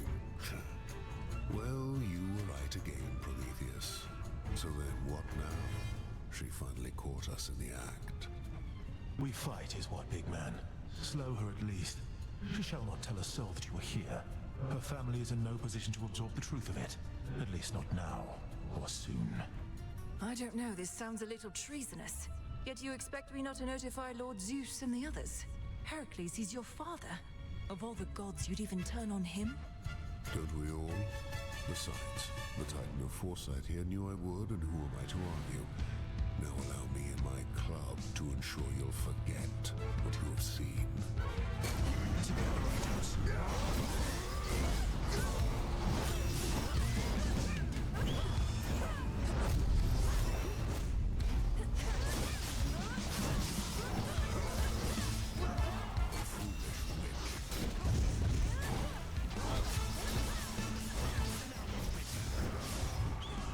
Well, you were right again, Prometheus. So then what now? She finally caught us in the act. We fight is what, big man. Slow her at least. She shall not tell a soul that you are here. Her family is in no position to absorb the truth of it. At least not now, or soon. I don't know, this sounds a little treasonous. Yet you expect me not to notify Lord Zeus and the others? Hercules, he's your father. Of all the gods, you'd even turn on him? Don't we all? Besides, the Titan of Foresight here knew I would, and who am I to argue? Now allow me and my club to ensure you'll forget what you have seen.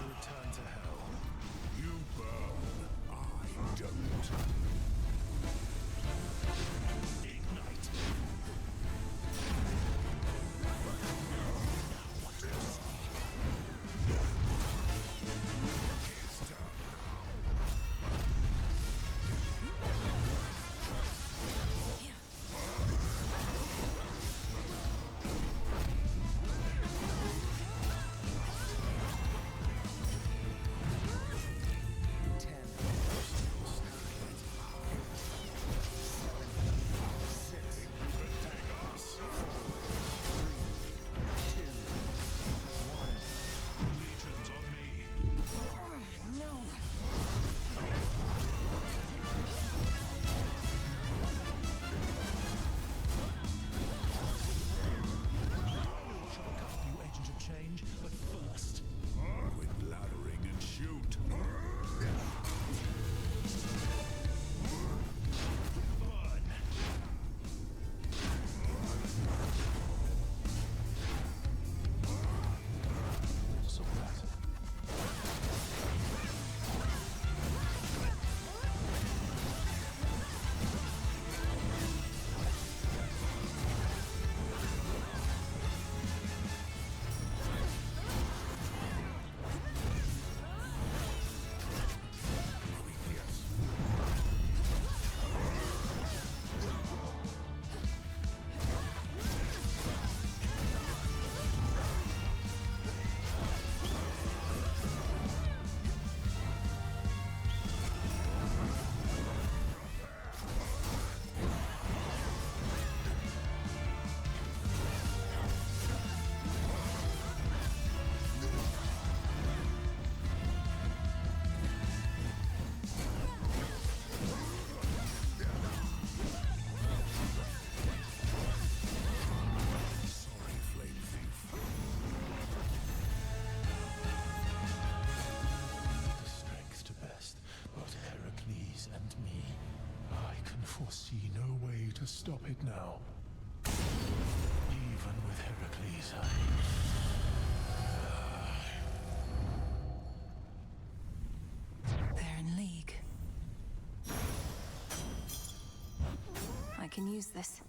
Return to hell. You burn, I don't. Ignite. foresee no way to stop it now. Even with Hercules, They're in league. I can use this.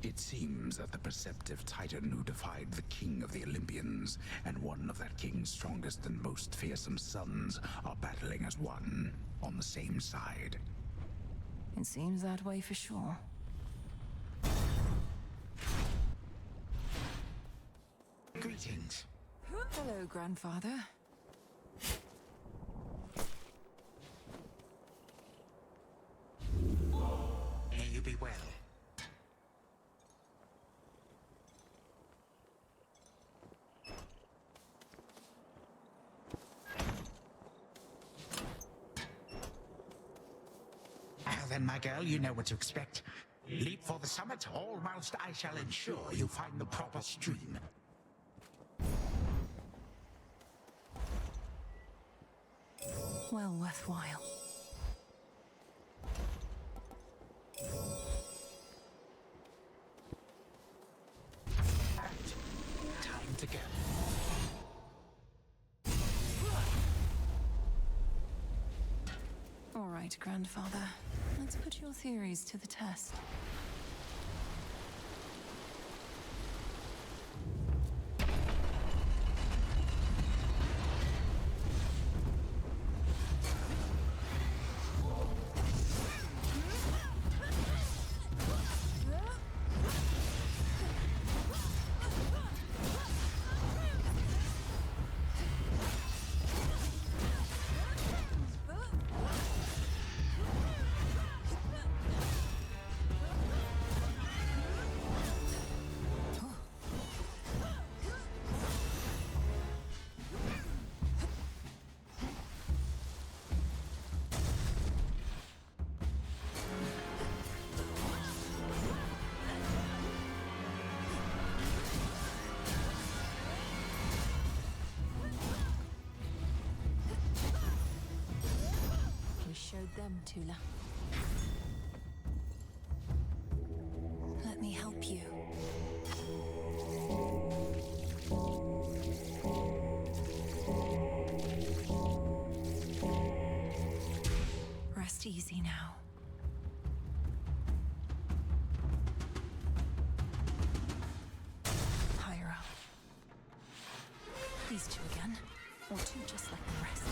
It seems that the perceptive titan who defied the king of the Olympians and one of that king's strongest and most fearsome sons are battling as one on the same side. It seems that way for sure. Greetings. Hello, grandfather. May you be well. Now then, my girl, you know what to expect. Leap for the summit, all whilst I shall ensure you find the proper stream. Well worthwhile. Time to go. All right, grandfather. Let's put your theories to the test. Showed them, Tula. Let me help you. Rest easy now. Higher up. These two again, or two just like the rest.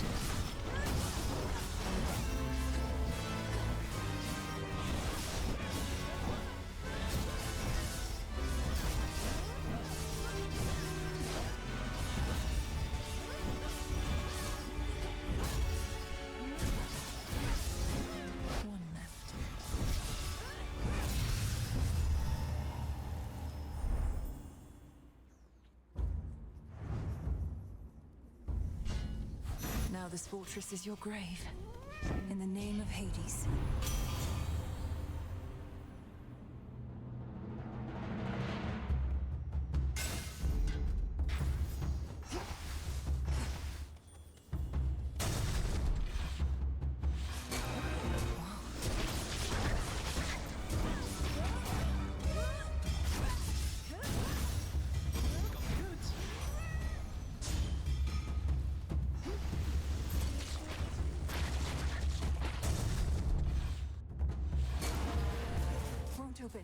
Now this fortress is your grave. In the name of Hades. Open.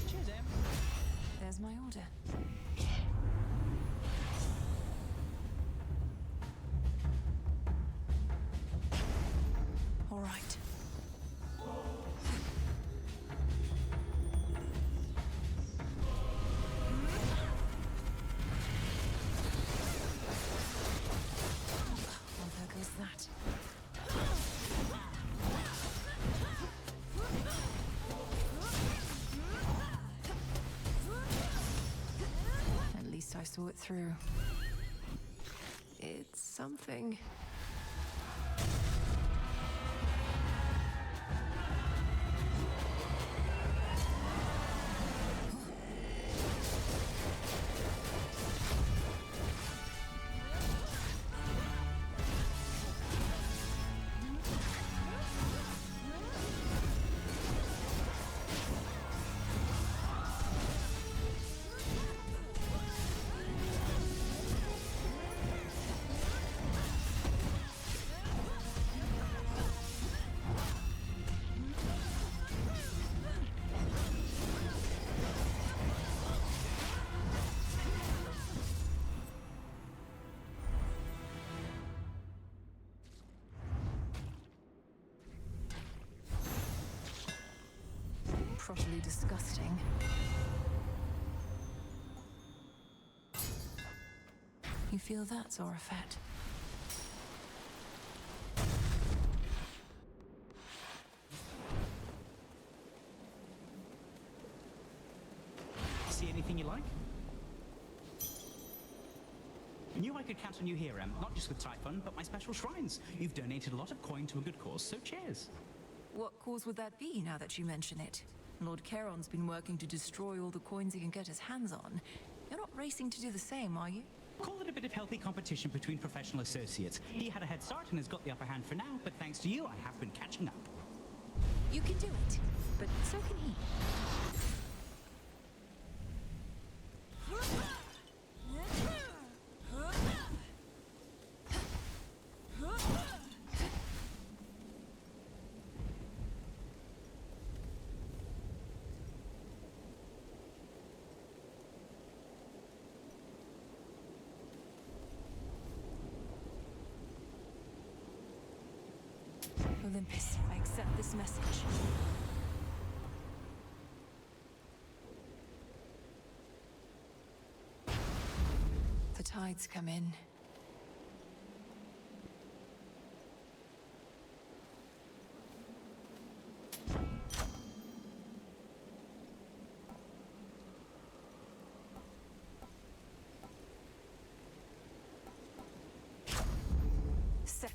Cheers, Em. There's my order. All right. I saw it through. It's something. properly disgusting. You feel that, Zorafat? See anything you like? I knew I could count on you here, Em. Not just with Typhon, but my special shrines. You've donated a lot of coin to a good cause, so cheers. What cause would that be, now that you mention it? Lord Charon's been working to destroy all the coins he can get his hands on. You're not racing to do the same, are you? Call it a bit of healthy competition between professional associates. He had a head start and has got the upper hand for now, but thanks to you, I have been catching up. You can do it, but so can he. Olympus, I accept this message. The tides come in. Set.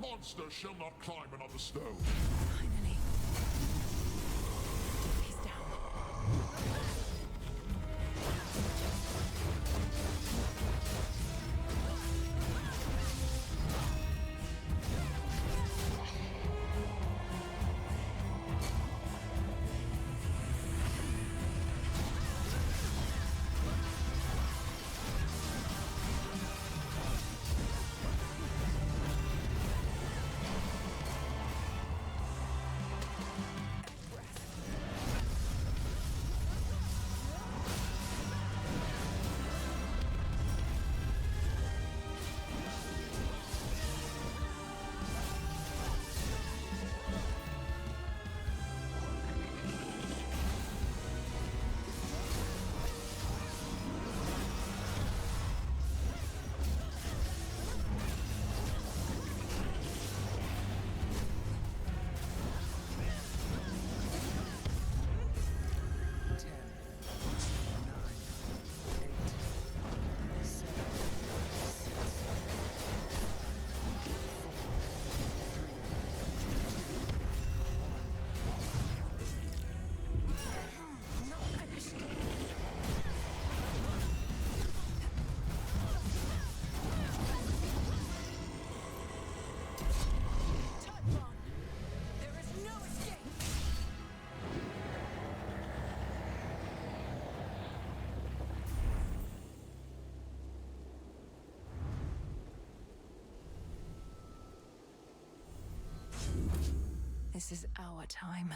Monster shall not climb another stone. Finally. He's down. This is our time.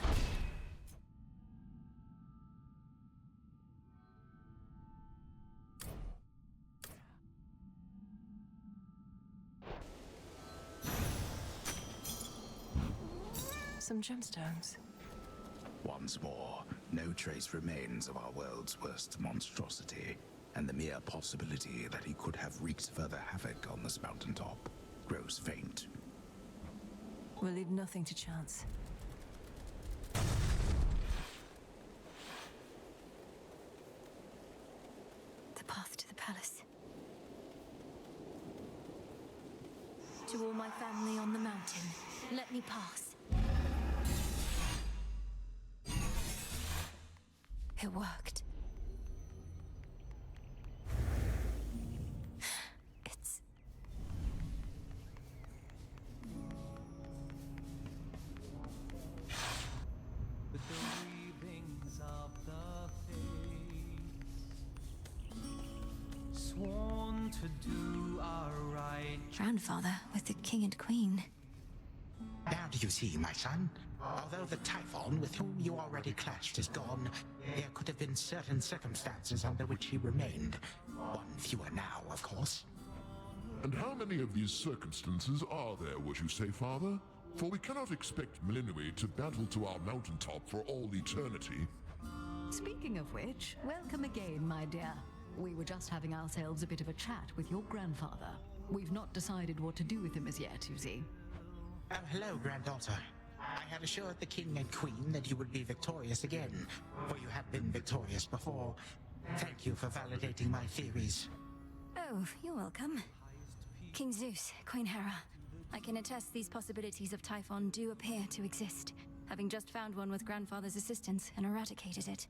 Some gemstones. Once more, no trace remains of our world's worst monstrosity, and the mere possibility that he could have wreaked further havoc on this mountaintop grows faint. We'll leave nothing to chance. The path to the palace. To all my family on the mountain, let me pass. It worked. It's... With the weavings of the fates, sworn to do our right. Grandfather with the king and queen. Now do you see, my son? Although the Typhon with whom you already clashed is gone, there could have been certain circumstances under which he remained. One fewer now, of course. And how many of these circumstances are there, would you say, Father? For we cannot expect Melinoë to battle to our mountaintop for all eternity. Speaking of which, welcome again, my dear. We were just having ourselves a bit of a chat with your grandfather. We've not decided what to do with him as yet, you see. Oh, hello, granddaughter. I had assured the king and queen that you would be victorious again, for you have been victorious before. Thank you for validating my theories. Oh, you're welcome. King Zeus, Queen Hera. I can attest these possibilities of Typhon do appear to exist, having just found one with Grandfather's assistance and eradicated it.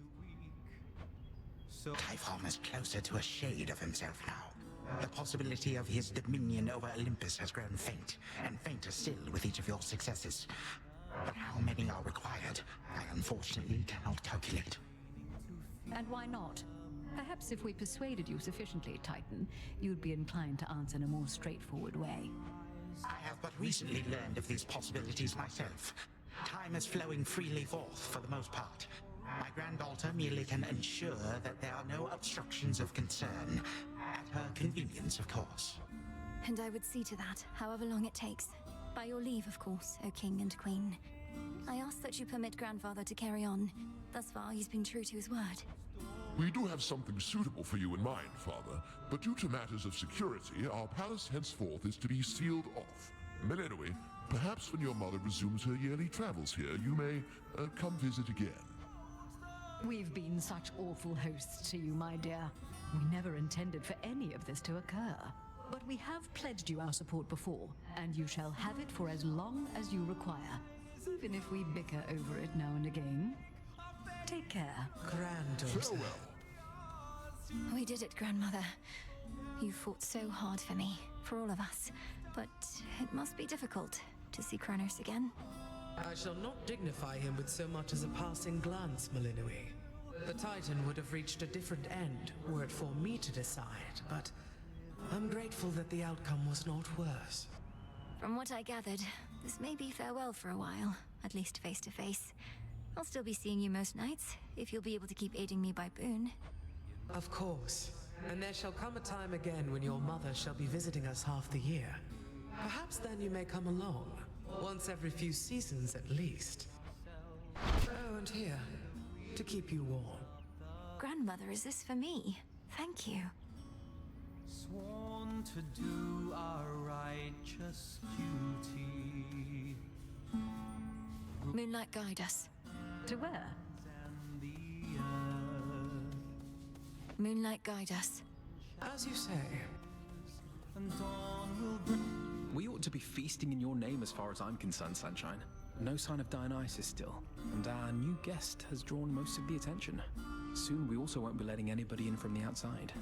Typhon is closer to a shade of himself now. The possibility of his dominion over Olympus has grown faint, and fainter still with each of your successes. But how many are required, I unfortunately cannot calculate. And why not? Perhaps if we persuaded you sufficiently, Titan, you'd be inclined to answer in a more straightforward way. I have but recently learned of these possibilities myself. Time is flowing freely forth for the most part. My granddaughter merely can ensure that there are no obstructions of concern, at her convenience, of course. And I would see to that, however long it takes. By your leave, of course, O King and Queen. I ask that you permit Grandfather to carry on. Thus far, he's been true to his word. We do have something suitable for you in mind, Father, but due to matters of security, our palace henceforth is to be sealed off. Melinoë, perhaps when your mother resumes her yearly travels here, you may come visit again. We've been such awful hosts to you, my dear. We never intended for any of this to occur. But we have pledged you our support before, and you shall have it for as long as you require, even if we bicker over it now and again. Take care. Granddaughter. Farewell. We did it, Grandmother. You fought so hard for me, for all of us. But it must be difficult to see Kronos again. I shall not dignify him with so much as a passing glance, Melinoë. The Titan would have reached a different end were it for me to decide, but I'm grateful that the outcome was not worse. From what I gathered, this may be farewell for a while, at least face to face. I'll still be seeing you most nights, if you'll be able to keep aiding me by boon. Of course. And there shall come a time again when your mother shall be visiting us half the year. Perhaps then you may come along. Once every few seasons at least. Oh, and here, to keep you warm. Grandmother, is this for me? Thank you. Sworn to do our righteous duty. Moonlight, guide us. To where? Moonlight, guide us. As you say. And dawn will bring. We ought to be feasting in your name as far as I'm concerned, Sunshine. No sign of Dionysus still, and our new guest has drawn most of the attention. Soon we also won't be letting anybody in from the outside.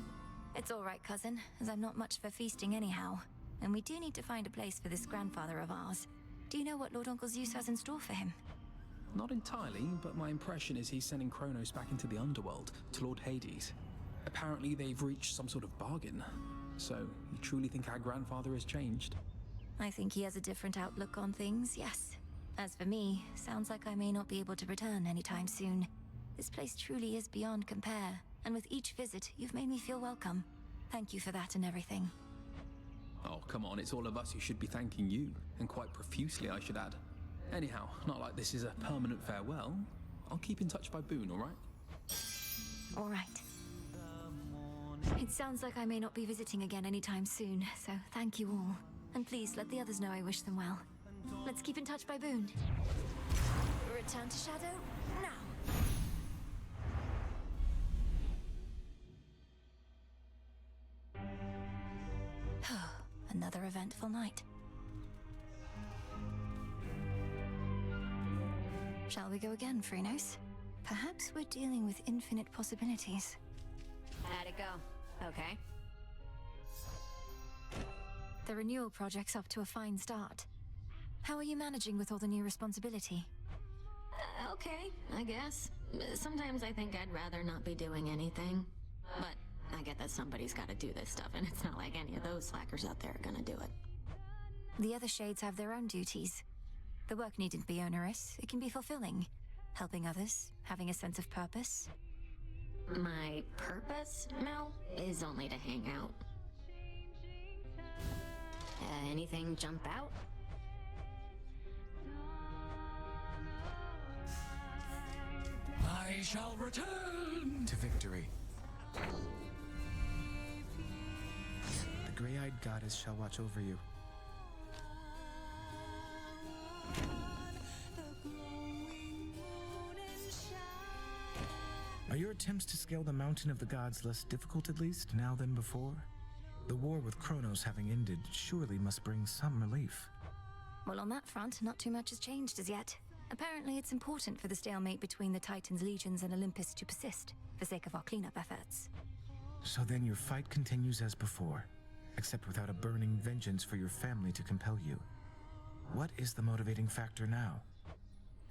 It's all right, cousin, as I'm not much for feasting anyhow. And we do need to find a place for this grandfather of ours. Do you know what Lord Uncle Zeus has in store for him? Not entirely, but my impression is he's sending Kronos back into the underworld, to Lord Hades. Apparently they've reached some sort of bargain. So, you truly think our grandfather has changed? I think he has a different outlook on things, yes. As for me, sounds like I may not be able to return anytime soon. This place truly is beyond compare, and with each visit, you've made me feel welcome. Thank you for that and everything. Oh, come on, it's all of us who should be thanking you, and quite profusely, I should add. Anyhow, not like this is a permanent farewell. I'll keep in touch by Boone, all right? All right. It sounds like I may not be visiting again anytime soon, so thank you all. And please let the others know I wish them well. Let's keep in touch by Boone. Return to Shadow now. Another eventful night. Shall we go again, Phrynos? Perhaps we're dealing with infinite possibilities. How'd it go? Okay. The renewal project's up to a fine start. How are you managing with all the new responsibility? Okay, I guess. Sometimes I think I'd rather not be doing anything. But I get that somebody's gotta do this stuff, and it's not like any of those slackers out there are gonna do it. The other shades have their own duties. The work needn't be onerous. It can be fulfilling. Helping others, having a sense of purpose. My purpose, Mel, is only to hang out. Anything jump out? I shall return to victory. The gray-eyed goddess shall watch over you. Are your attempts to scale the mountain of the gods less difficult, at least, now than before? The war with Kronos having ended surely must bring some relief. Well, on that front, not too much has changed as yet. Apparently, it's important for the stalemate between the Titans' legions and Olympus to persist, for sake of our cleanup efforts. So then your fight continues as before, except without a burning vengeance for your family to compel you. What is the motivating factor now?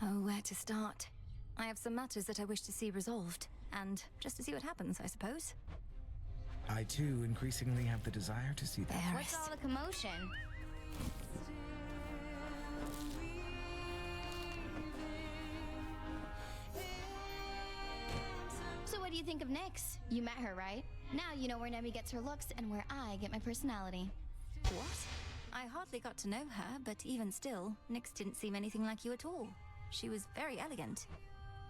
Oh, where to start? I have some matters that I wish to see resolved, and just to see what happens, I suppose. I, too, increasingly have the desire to see that. What's all the commotion? So what do you think of Nyx? You met her, right? Now you know where Nemi gets her looks and where I get my personality. What? I hardly got to know her, but even still, Nyx didn't seem anything like you at all. She was very elegant.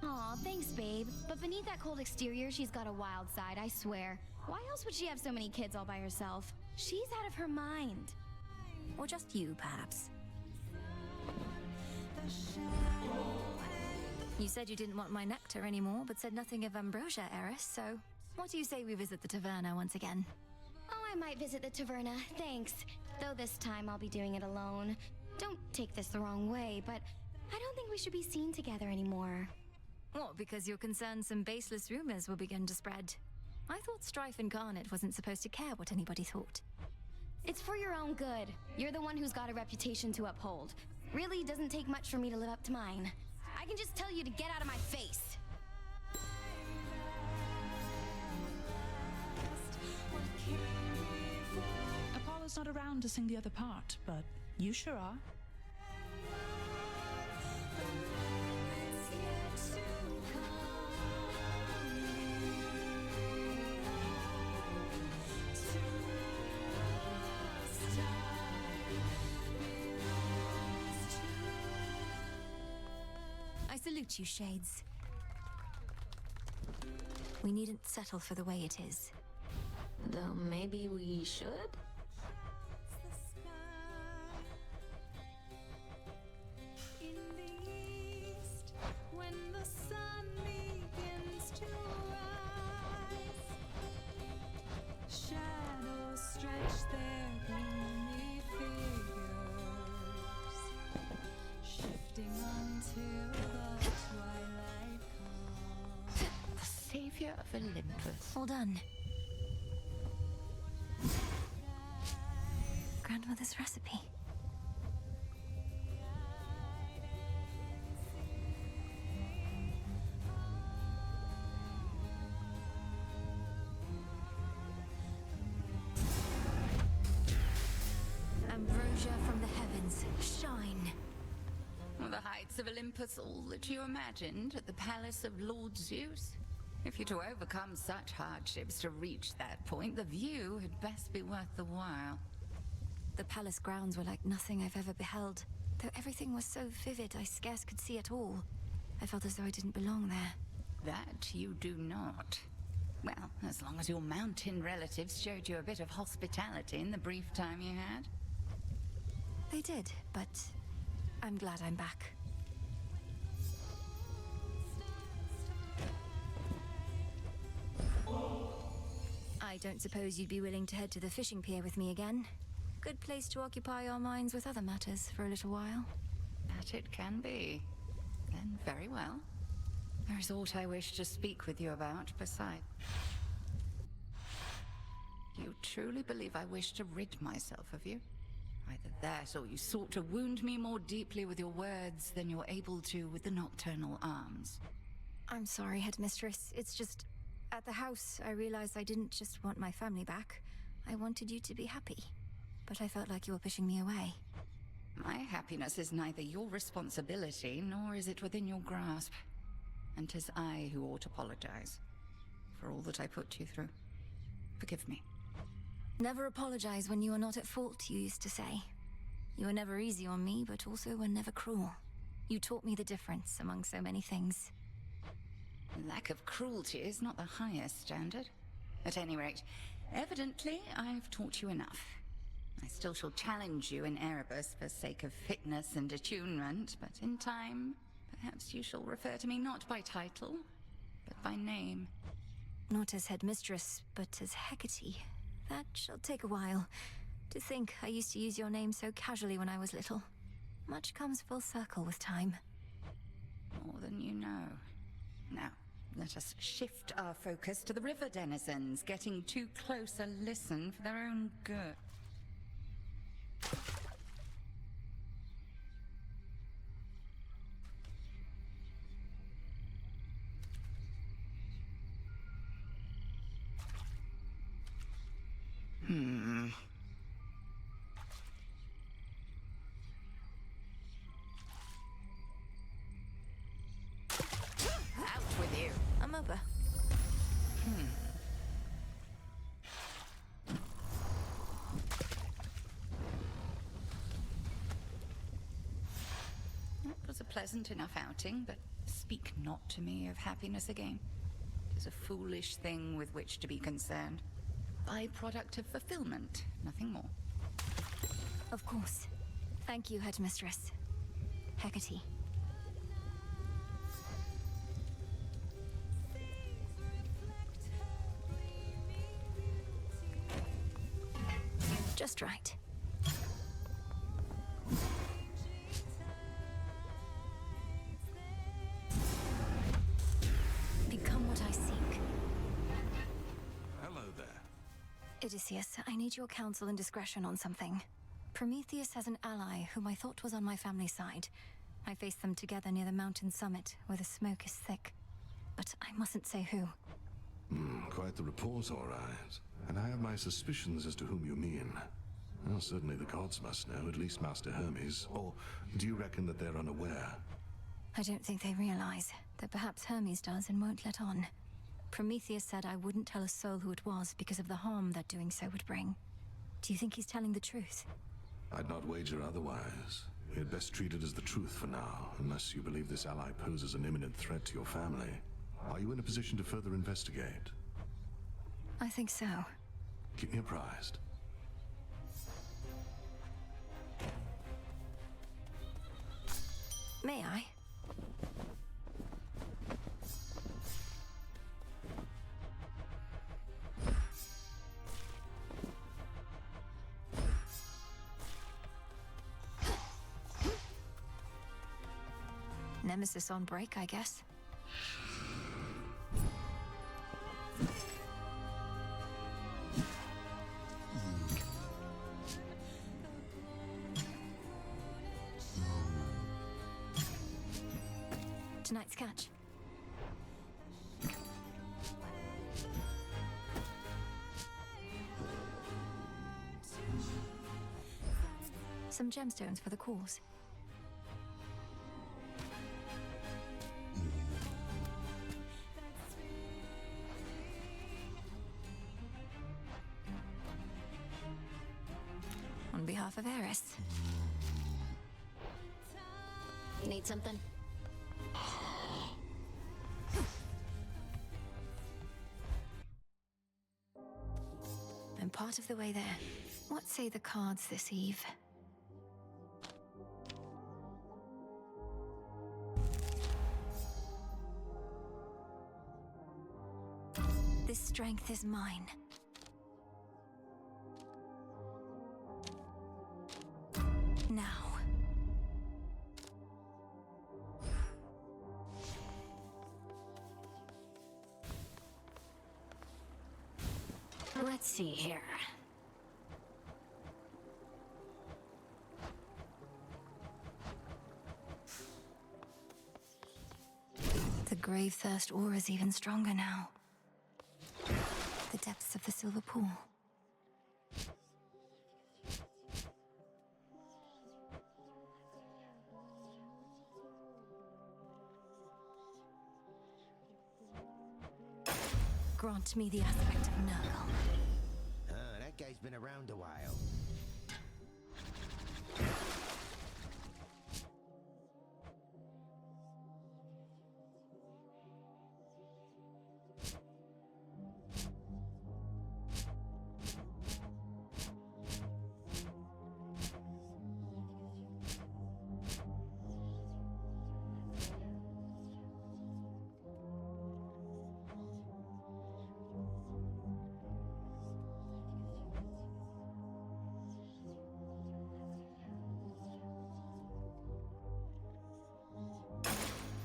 Aw, thanks, babe. But beneath that cold exterior, she's got a wild side, I swear. Why else would she have so many kids all by herself? She's out of her mind. Or just you, perhaps. You said you didn't want my nectar anymore, but said nothing of ambrosia, Eris, so what do you say we visit the taverna once again? Oh, I might visit the taverna, thanks. Though this time I'll be doing it alone. Don't take this the wrong way, but I don't think we should be seen together anymore. What, because you're concerned some baseless rumors will begin to spread? I thought Strife Incarnate wasn't supposed to care what anybody thought. It's for your own good. You're the one who's got a reputation to uphold. Really doesn't take much for me to live up to mine. I can just tell you to get out of my face. Apollo's not around to sing the other part, but you sure are. I salute you, Shades. We needn't settle for the way it is. Though maybe we should? Savior of Olympus. All done. Grandmother's recipe. Ambrosia from the heavens, shine. The of Olympus all that you imagined at the palace of Lord Zeus? If you're to overcome such hardships to reach that point, the view had best be worth the while. The palace grounds were like nothing I've ever beheld. Though everything was so vivid, I scarce could see at all. I felt as though I didn't belong there. That you do not. Well, as long as your mountain relatives showed you a bit of hospitality in the brief time you had. They did, but I'm glad I'm back. I don't suppose you'd be willing to head to the fishing pier with me again? Good place to occupy our minds with other matters for a little while. That it can be. Then very well. There is aught I wish to speak with you about besides. You truly believe I wish to rid myself of you? Either that, or you sought to wound me more deeply with your words than you're able to with the nocturnal arms. I'm sorry, Headmistress. It's just... At the house, I realized I didn't just want my family back. I wanted you to be happy. But I felt like you were pushing me away. My happiness is neither your responsibility, nor is it within your grasp. And 'tis I who ought to apologize for all that I put you through. Forgive me. Never apologize when you are not at fault, you used to say. You were never easy on me, but also were never cruel. You taught me the difference among so many things. Lack of cruelty is not the highest standard. At any rate, evidently I've taught you enough. I still shall challenge you in Erebus for sake of fitness and attunement, but in time, perhaps you shall refer to me not by title, but by name. Not as Headmistress, but as Hecate. That shall take a while. To think I used to use your name so casually when I was little. Much comes full circle with time. More than you know. Now, let us shift our focus to the river denizens, getting too close a listen for their own good. Out with you. I'm over. It was a pleasant enough outing, but speak not to me of happiness again. It is a foolish thing with which to be concerned. Byproduct of fulfillment, nothing more. Of course. Thank you, Headmistress. Hecate. Just right. Become what I seek. Hello there. Odysseus, I need your counsel and discretion on something. Prometheus has an ally whom I thought was on my family's side. I faced them together near the mountain summit, where the smoke is thick. But I mustn't say who. Quite the report, all right. And I have my suspicions as to whom you mean. Well, certainly the gods must know, at least Master Hermes. Or do you reckon that they're unaware? I don't think they realize that perhaps Hermes does and won't let on. Prometheus said I wouldn't tell a soul who it was because of the harm that doing so would bring. Do you think he's telling the truth? I'd not wager otherwise. We had best treat it as the truth for now, unless you believe this ally poses an imminent threat to your family. Are you in a position to further investigate? I think so. Keep me apprised. May I? Nemesis on break, I guess. Tonight's catch. Some gemstones for the cause. behalf of Eris. Need something? I'm part of the way there. What say the cards this eve? This strength is mine. Now. Let's see here. The grave thirst aura is even stronger now. The depths of the silver pool. Grant me the aspect of Nurgle. That guy's been around a while.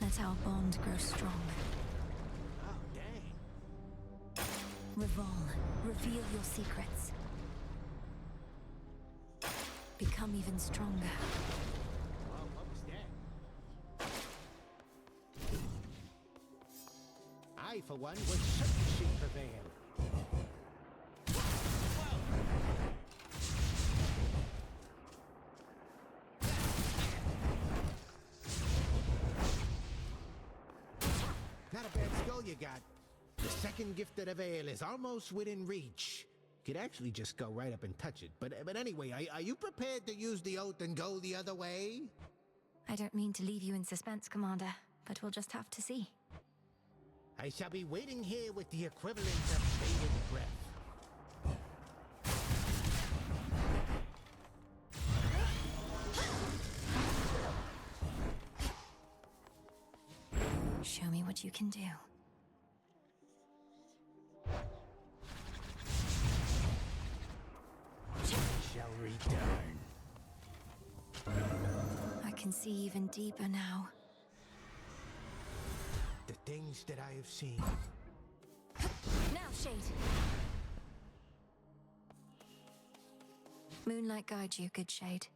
Let our bond grow strong. Oh, dang. Revolve. Reveal your secrets. Become even stronger. Oh, what was that? I, for one, would certainly seek prevail. Not a bad skill you got. The second gift of the veil is almost within reach. Could actually just go right up and touch it. But anyway, are you prepared to use the oath and go the other way? I don't mean to leave you in suspense, Commander, but we'll just have to see. I shall be waiting here with the equivalent of bated breath. Show me what you can do. Shall return. I can see even deeper now. The things that I have seen. Now, Shade. Moonlight guide you, good Shade.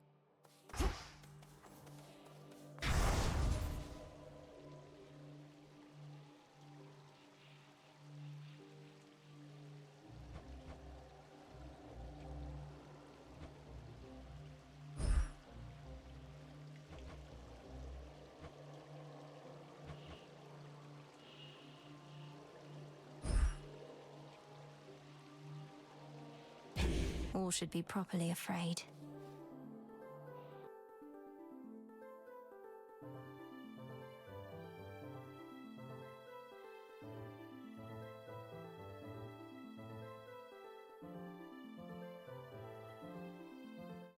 All should be properly afraid.